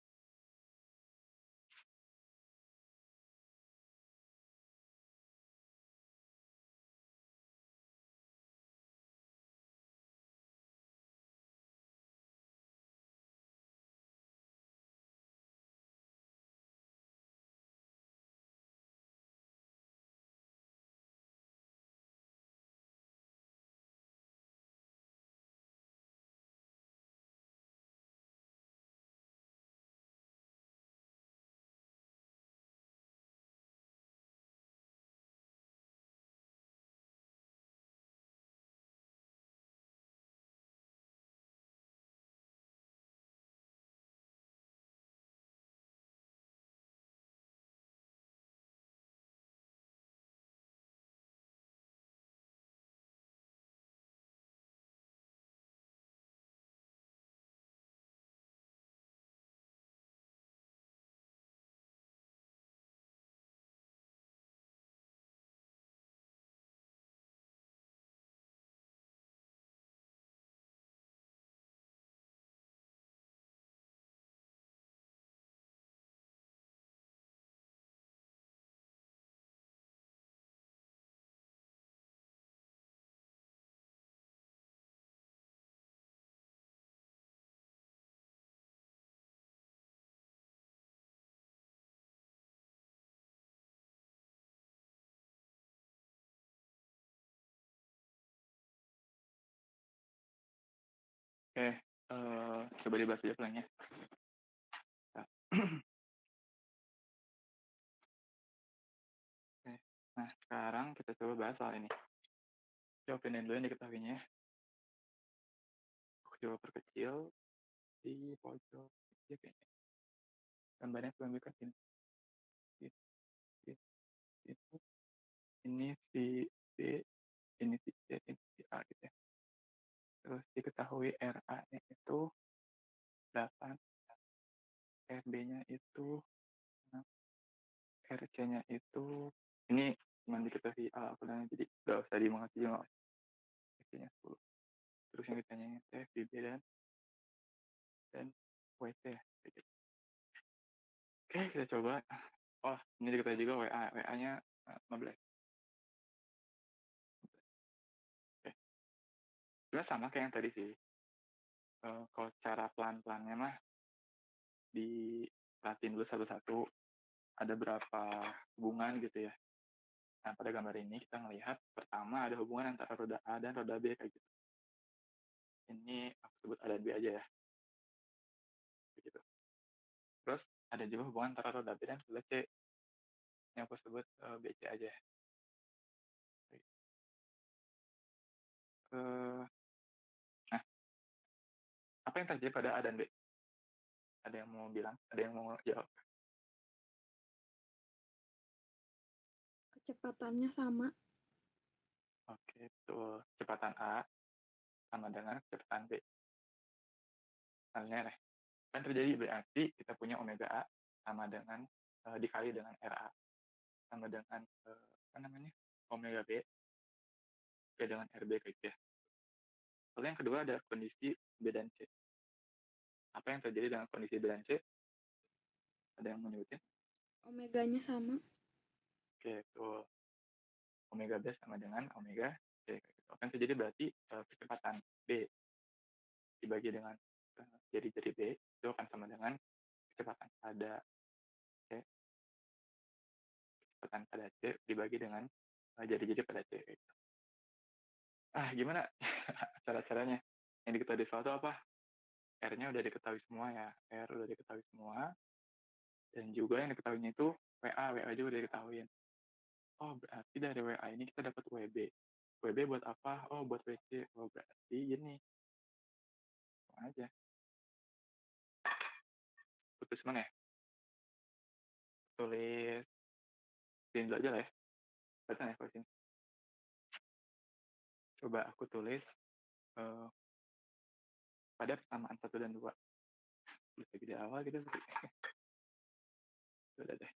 Oke, coba dibahas aja plannya. Oke. Nah, sekarang kita coba bahas soal ini. Coba pindahin dulu yang diketahuinya. Aku coba perkecil di pojok. Ya, kayaknya. Gambarnya aku ambilkan ini. Itu. Ini si B, ini si C, ini si A gitu ya. Terus diketahui RA-nya itu 8, RB-nya itu 6, RC-nya itu ini cuma diketahui A aku jadi nggak usah dimengerti juga. RC-nya 10. Terus yang ditanya T, VB dan WT ya. Gitu. Oke, kita coba. Oh, ini diketahui juga WA. WA-nya 15. Oke. Juga sama kayak yang tadi sih. Kalau cara pelan-pelannya mah diperhatiin dulu satu-satu. Ada berapa hubungan gitu ya. Nah, pada gambar ini kita melihat pertama ada hubungan antara roda A dan roda B kayak gitu. Ini aku sebut A dan B aja ya. Begitu. Terus ada juga hubungan antara roda B dan roda C. Ini aku sebut BC aja. Nah, apa yang terjadi pada A dan B? Ada yang mau bilang? Ada yang mau jawab? Kecepatannya sama. Oke, betul. Kecepatan A sama dengan kecepatan B. Halnya apa yang terjadi? Berarti kita punya omega A sama dengan dikali dengan RA sama dengan omega B dikali dengan RB kayak gitu ya. Lalu yang kedua ada kondisi B dan C. Apa yang terjadi dengan kondisi B dan C? Ada yang menyebutin? Omeganya sama. Oke, betul. Omega B sama dengan omega C. Apa yang terjadi berarti kecepatan B dibagi dengan jari-jari B itu akan sama dengan kecepatan pada C. Kecepatan pada C dibagi dengan jari-jari pada C. Gimana cara-caranya? Yang diketahui di soal itu apa? R-nya udah diketahui semua ya. R udah diketahui semua. Dan juga yang diketahuinya itu WA juga udah diketahuin. Oh, berarti dari WA ini kita dapat WB. WB buat apa? Oh, buat WC. Oh, berarti gini. Aja. Putus mana ya? Tulis. Sini dulu aja lah ya. Kelihatan ya kalau sini. Coba aku tulis pada persamaan 1 dan 2. Tulis lagi di awal gitu. Udah deh.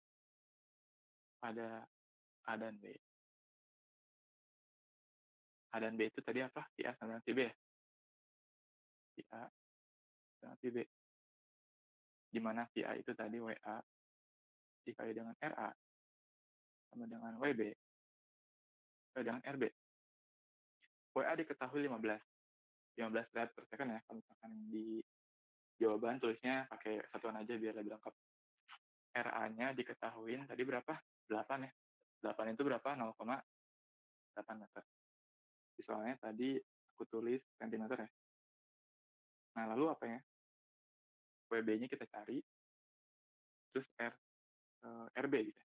Pada A dan B. A dan B itu tadi apa? Si A sama si B ya? Si A sama si B. Di mana si A itu tadi WA dikali dengan RA sama dengan WB dengan RB. WA diketahui 15 rad per second ya. Kalau misalkan di jawaban tulisnya pakai satuan aja biar lebih lengkap. RA-nya diketahuin tadi berapa? 8 ya. 8 itu berapa? 0,8 meter. Soalnya tadi aku tulis cm ya. Nah, lalu apa ya? WB-nya kita cari. Terus RB gitu.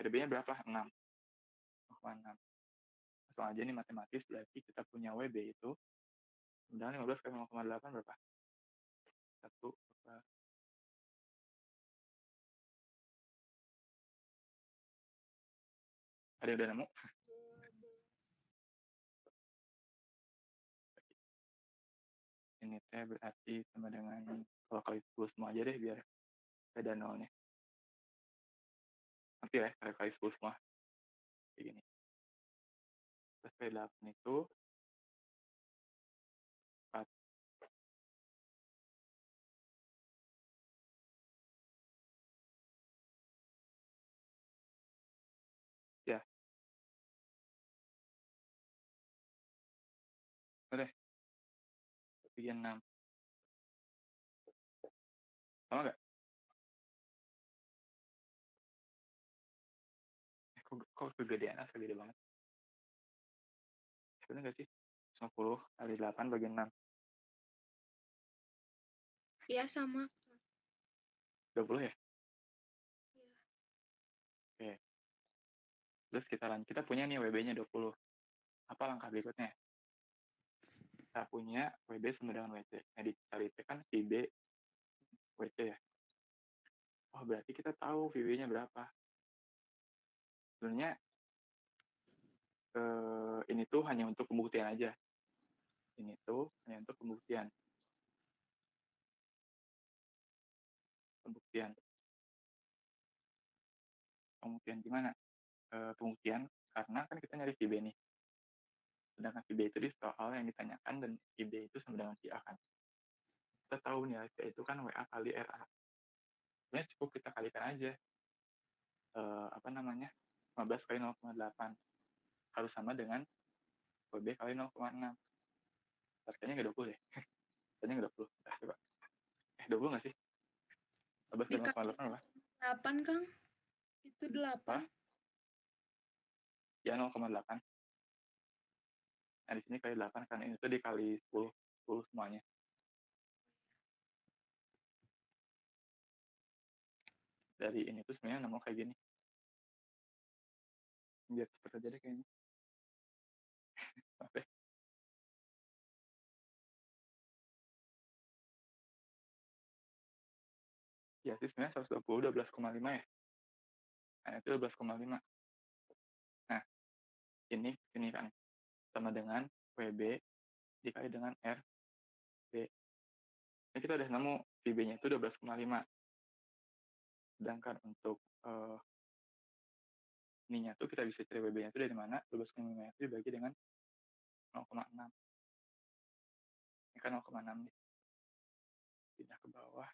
RB-nya berapa? 6. 0,6. Langsung aja nih matematis, berarti kita punya WB itu. Kemudian 15 kali 0,8 berapa? 1, ada yang udah nemu? Ini teh berarti sama dengan, kalau kali 10 semua aja deh biar ada nolnya. Nanti ya, kali 10 semua. Kayak gini. Terus kali 8 itu 4. Ya, udah. Bagian 6. Sama nggak? Kok kegedean? Segede banget. Sebenarnya nggak sih? 50 kali 8 bagian 6. Iya sama. 20 ya? Iya. Oke. Terus kita punya nih WB-nya 20. Apa langkah berikutnya? Kita punya WB sama dengan WC. Nah, dicari kan si B WC ya. Oh, berarti kita tahu VW-nya berapa. Sebenarnya ini tuh hanya untuk pembuktian aja. Ini tuh hanya untuk pembuktian. Pembuktian gimana? Pembuktian karena kan kita nyari si B nih. Sedangkan si B itu di soal yang ditanyakan dan si B itu sama dengan si A kan. Kita tahu nih C itu kan WA kali RA. Sebenarnya cukup kita kalikan aja. 15 kali 0,8 harus sama dengan WB kali 0,6. Kayaknya nggak 20 deh. Kayaknya nggak 20. Coba. 20 nggak sih? 15 kali 0,8 apa? 8, Kang. Itu 8. Ya 0,8. Nah, di sini kali 8 kan ini tuh dikali 10 semuanya. Dari ini tuh sebenarnya nemu kayak gini. Biar cepet aja deh kayaknya. Maaf ya. Ya sih sebenarnya 120 12,5 ya. Nah, itu 12,5. Nah, ini kan sama dengan WB dikali dengan RB. Ini kita udah nemu VB-nya itu 12,5. Sedangkan untuk ininya tuh kita bisa cari WB-nya tuh dari mana, 12,5 itu dibagi dengan 0,6. Ini kan 0,6 nih. Pindah ke bawah.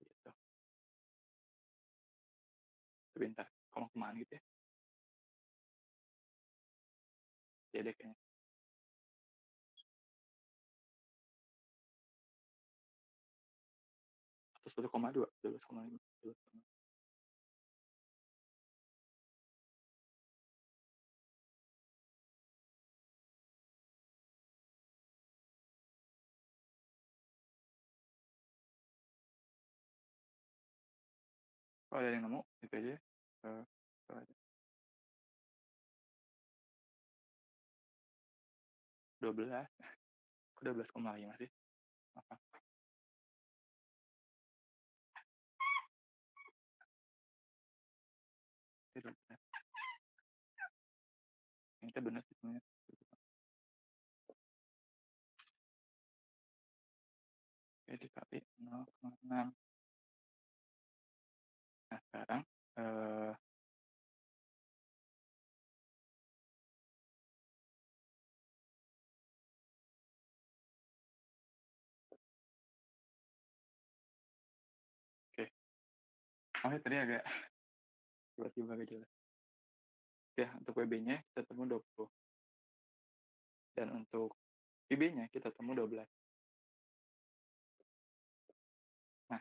Gitu. Sebentar, kalau kemana gitu ya? Ya deh kayaknya. Atau 1,2, 12,5. Kalau ada yang nemu, itu aja. Itu aja. 12. Kok 12,5 sih? Apa? Itu benar. Yang itu benar sih sebenarnya. Oke, dikali 0,6. Nah, sekarang oke. Tadi agak tiba-tiba agak jelas. Ya, untuk WB-nya kita temu 20. Dan untuk IB-nya kita temu 12. Nah,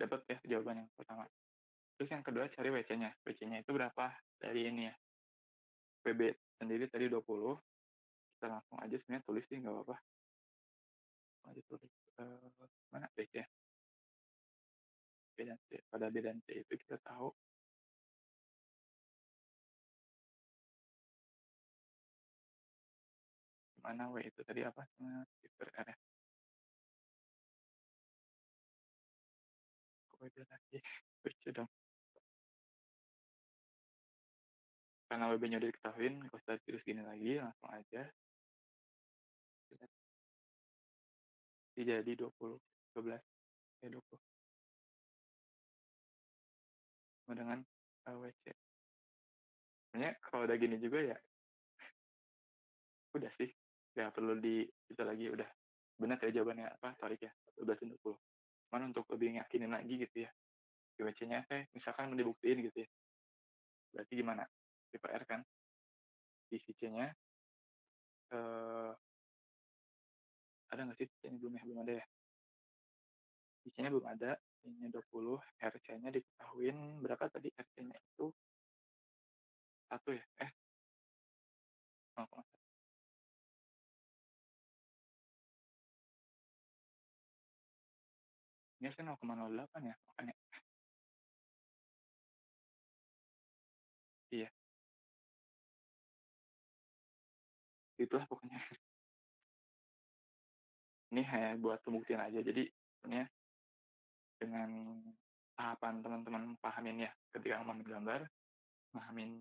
dapat ya jawaban yang pertama. Terus yang kedua cari WC-nya. WC-nya itu berapa dari ini ya? WB sendiri tadi 20. Kita langsung aja sebenarnya tulis sih, nggak apa-apa. Aja tulis. Mana WC? B dan C. Pada B dan C itu kita tahu mana W itu tadi apa? Shifter R ya. Kok WB lagi? WC dong. Karena WB-nya udah diketahuin, nggak usah tulis gini lagi, langsung aja. Jadi 20, 12, ya 20. Sama dengan WC. Sebenarnya kalau udah gini juga ya, udah sih. Nggak perlu itu lagi, udah. Benar ya jawabannya apa? Tarik ya, 12 dan 20. Cuman untuk lebih yakinin lagi gitu ya, di WC-nya misalkan mau dibuktiin gitu ya. Berarti gimana? Di PR kan, di C-nya ada nggak sih C-nya belum ada ya? C-nya belum ada, C-nya 20, RC-nya diketahuin berapa tadi RC-nya itu 1 ya? 0,1. Ini harusnya 0,08 ya, makanya. Iya, itulah pokoknya. Ini hanya buat pembuktian aja, jadi sebenarnya dengan tahapan teman-teman pahamin ya, ketika ngomongin gambar, pahamin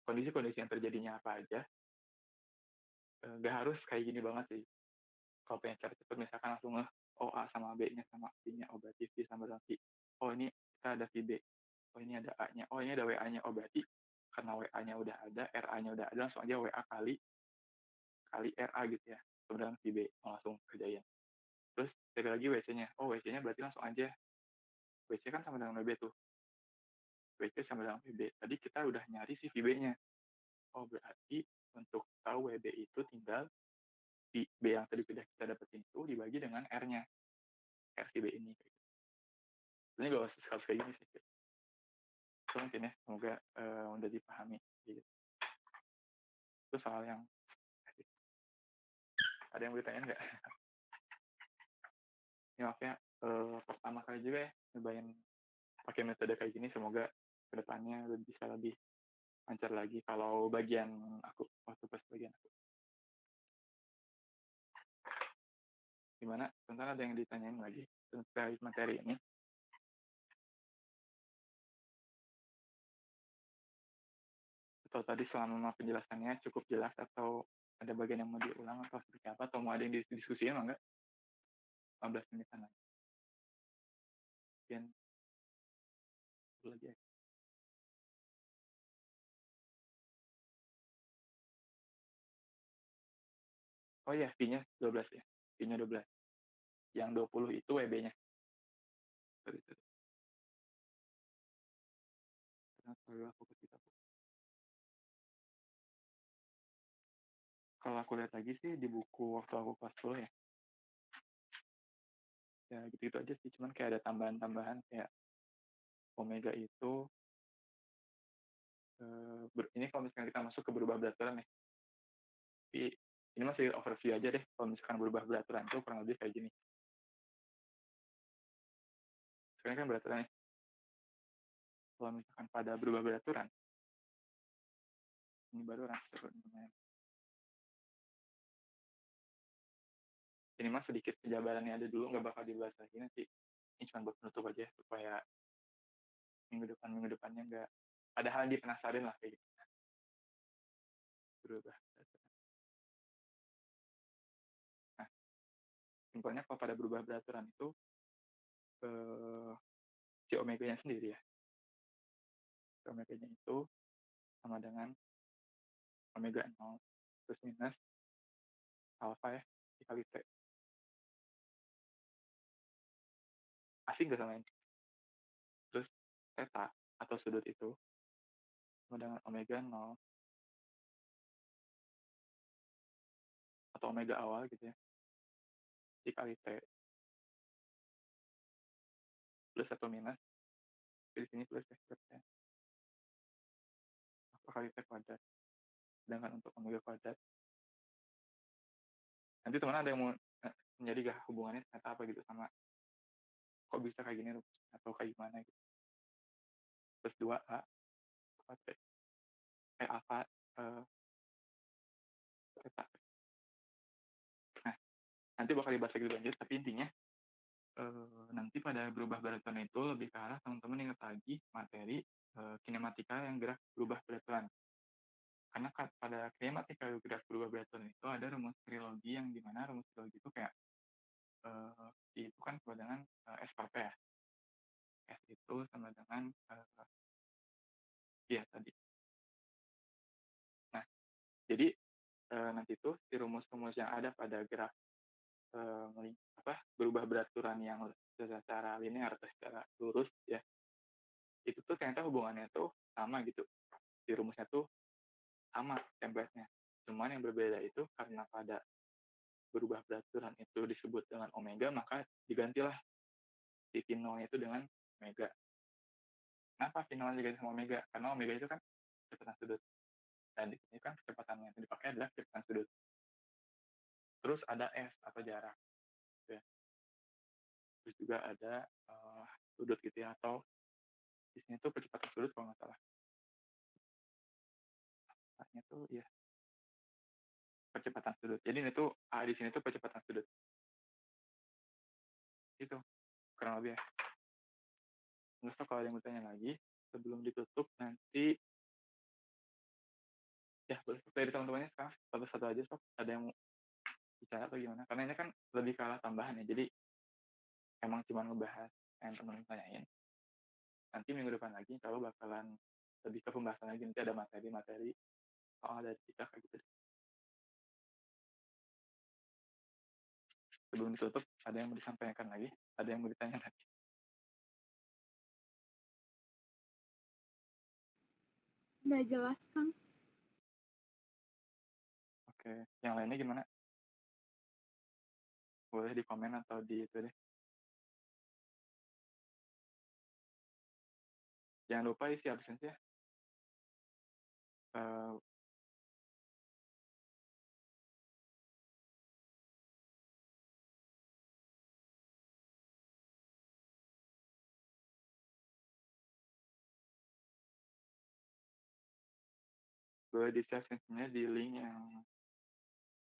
kondisi-kondisi yang terjadinya apa aja, nggak harus kayak gini banget sih. Kalau pengen cari cepet, misalkan langsung oh A sama B-nya sama C-nya, oh berarti V sama dengan V. Oh ini kita ada VB, oh ini ada A-nya, oh ini ada WA-nya, oh berarti karena WA-nya udah ada, RA-nya udah ada, langsung aja WA kali RA gitu ya, kemudian VB, langsung kerjain. Terus cari lagi WC-nya, oh WC-nya berarti langsung aja, WC kan sama dengan WB tuh, WC sama dengan WB. Tadi kita udah nyari si VB-nya, oh berarti untuk tahu WB itu tinggal di B yang tadi sudah kita dapetin itu dibagi dengan R-nya, R si B ini. Ini gak usah harus kayak gini sih. Itu mungkin ya, semoga udah dipahami. Gitu. Itu soal yang ada yang bertanya nggak? Ini maksudnya pertama kali juga ya nyobain pakai metode kayak gini, semoga kedepannya bisa lebih lancar lagi kalau bagian aku, waktu pas bagian aku. Gimana? Sebentar, ada yang ditanyain lagi terkait materi ini? Atau tadi selama penjelasannya cukup jelas, atau ada bagian yang mau diulang atau seperti apa, atau mau ada ada yang didiskusiin mah enggak, 15 menitan lagi. Mungkin satu lagi ya. Oh iya, fee-nya 12 ya, fee-nya 12. Yang 20 itu WB-nya. Sorry. Kenapa aku ke situ? Kalau aku lihat lagi sih di buku waktu aku kelas 10 ya. Ya gitu-gitu aja sih, cuman kayak ada tambahan-tambahan kayak omega itu ini kalau misalkan kita masuk ke berubah beraturan nih. Tapi ini masih overview aja deh. Kalau misalkan berubah beraturan itu kurang lebih kayak gini. Sekarang kan beraturan nih. Kalau misalkan pada berubah beraturan, ini baru langsung lumayan. Ini mah sedikit penjabarannya ada dulu, nggak bakal dibahas lagi nanti. Ini cuma buat penutup aja supaya minggu depannya nggak ada hal yang dipenasarin lah kayak gitu. Berubah beraturan. Nah, simpelnya kalau pada berubah beraturan itu si omeganya sendiri ya. Si omeganya itu sama dengan omega 0 plus minus alpha ya dikali T. Asik nggak sama ini? Terus theta atau sudut itu sama dengan omega 0 atau omega awal gitu ya dikali T plus atau minus di sini plus ya berarti apa kali T kuadrat. Sedangkan untuk omega kuadrat nanti teman ada yang mau menjadi gak hubungannya ternyata apa gitu sama kok bisa kayak gini atau kayak gimana gitu. Plus 2A apa T alpha theta. Nah, nanti bakal dibahas lagi lebih lanjut, tapi intinya nanti pada berubah beraturan itu lebih ke arah teman-teman ingat lagi materi kinematika yang gerak berubah beraturan. Karena pada kinematika gerak berubah beraturan itu ada rumus trilogi yang dimana rumus trilogi itu kayak itu kan sama dengan S per P ya. S itu sama dengan ya tadi. Nah, jadi nanti itu si rumus-rumus yang ada pada gerak berubah beraturan yang secara linear atau secara lurus ya itu tuh ternyata hubungannya tuh sama gitu di rumusnya tuh sama template-nya cuman yang berbeda itu karena pada berubah beraturan itu disebut dengan omega maka digantilah si finalnya itu dengan omega. Kenapa finalnya diganti sama omega? Karena omega itu kan kecepatan sudut dan di sini kan kecepatan yang dipakai adalah kecepatan sudut terus ada S atau jarak gitu ya. Terus juga ada sudut gitu ya atau di sini tuh kecepatan sudut kalau nggak salah. Artinya tuh ya percepatan sudut. Jadi ini tuh A di sini tuh percepatan sudut. Itu kurang lebih ya. Terus kalau ada yang bertanya lagi sebelum ditutup nanti ya boleh dari teman-temannya sekarang satu-satu aja sob. Ada yang mau bicara atau gimana? Karena ini kan lebih kalah tambahan ya. Jadi emang cuma ngebahas yang teman-teman tanyain. Nanti minggu depan lagi kalau bakalan lebih ke pembahasan lagi nanti ada materi-materi soal dari kita kayak gitu. Sebelum ditutup ada yang mau disampaikan lagi? Ada yang mau ditanya lagi? Udah jelas, Kang. Oke, yang lainnya gimana? Boleh di komen atau di itu deh. Jangan lupa isi absensi ya. Boleh di share absensinya di link yang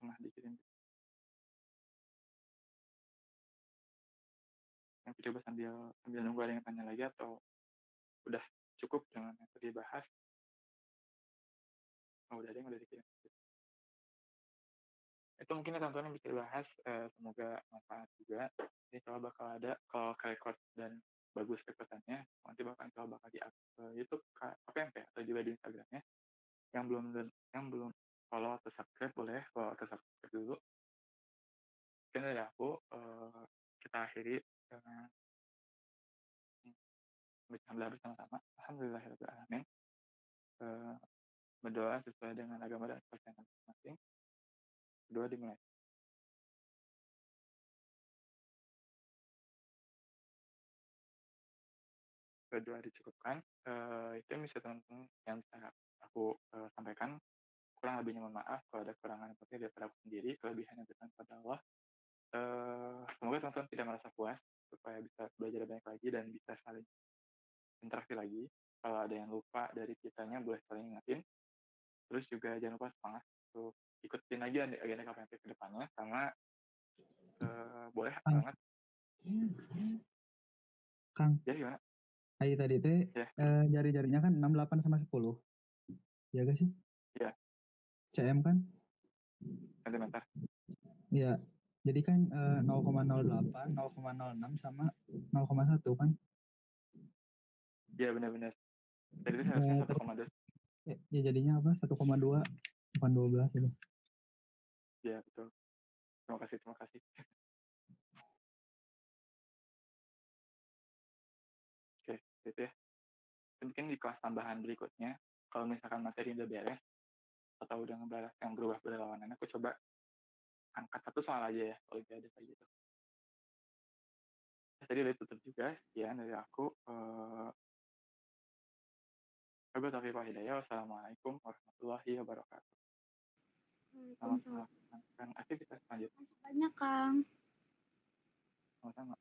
pernah dikirim. Nanti coba sambil nunggu ada yang tanya lagi atau udah cukup dengan yang tadi bahas. Oh, udah ada yang udah dikirim. Itu mungkin ya teman-teman yang bisa dibahas, semoga manfaat juga. Insya Allah bakal ada kalau record dan bagus rekodannya, nanti bakal di-up ke YouTube, ke PMP atau juga di Instagramnya. Yang belum follow atau subscribe boleh follow atau subscribe dulu. Mungkin dari aku, kita akhiri dengan bercanda bersama-sama. Alhamdulillahirabbil alamin. Berdoa sesuai dengan agama dan kepercayaan masing-masing. Berdoa dimulai. Berdoa dicukupkan. Itu yang bisa teman-teman yang bisa aku sampaikan. Kurang lebihnya mohon maaf kalau ada kekurangan seperti daripada aku sendiri, kelebihannya berasal kepada Allah. Semoga teman-teman tidak merasa puas, supaya bisa belajar banyak lagi dan bisa saling interaksi lagi. Kalau ada yang lupa dari kitanya boleh saling ingatin. Terus juga jangan lupa semangat untuk ikutin aja agenda KPMP ke depannya, sama boleh Kang, banget. Kang, Ya gimana? Ai tadi teh Ya, jari-jarinya kan 68 sama 10. Ya gak sih? ya, CM kan? sentimeter. Iya. Jadi kan 0,08, 0,06 sama 0,1 kan? Ya benar-benar. Jadi itu Ya, seharusnya tadi 1,2. ya jadinya apa? 1,2 bukan 12 gitu. Ya betul. Terima kasih. Oke, gitu ya. Mungkin di kelas tambahan berikutnya, kalau misalkan materi udah beres atau udah ngebahas yang berubah berlawanan, aku coba angkat satu soal aja ya, kalau ada kayak gitu. Tadi udah tutup juga, sekian dari aku. Wassalamualaikum warahmatullahi wabarakatuh. Selamat Waalaikumsalam. melakukan aktivitas selanjutnya. Makasih banyak, Kang. Sama-sama.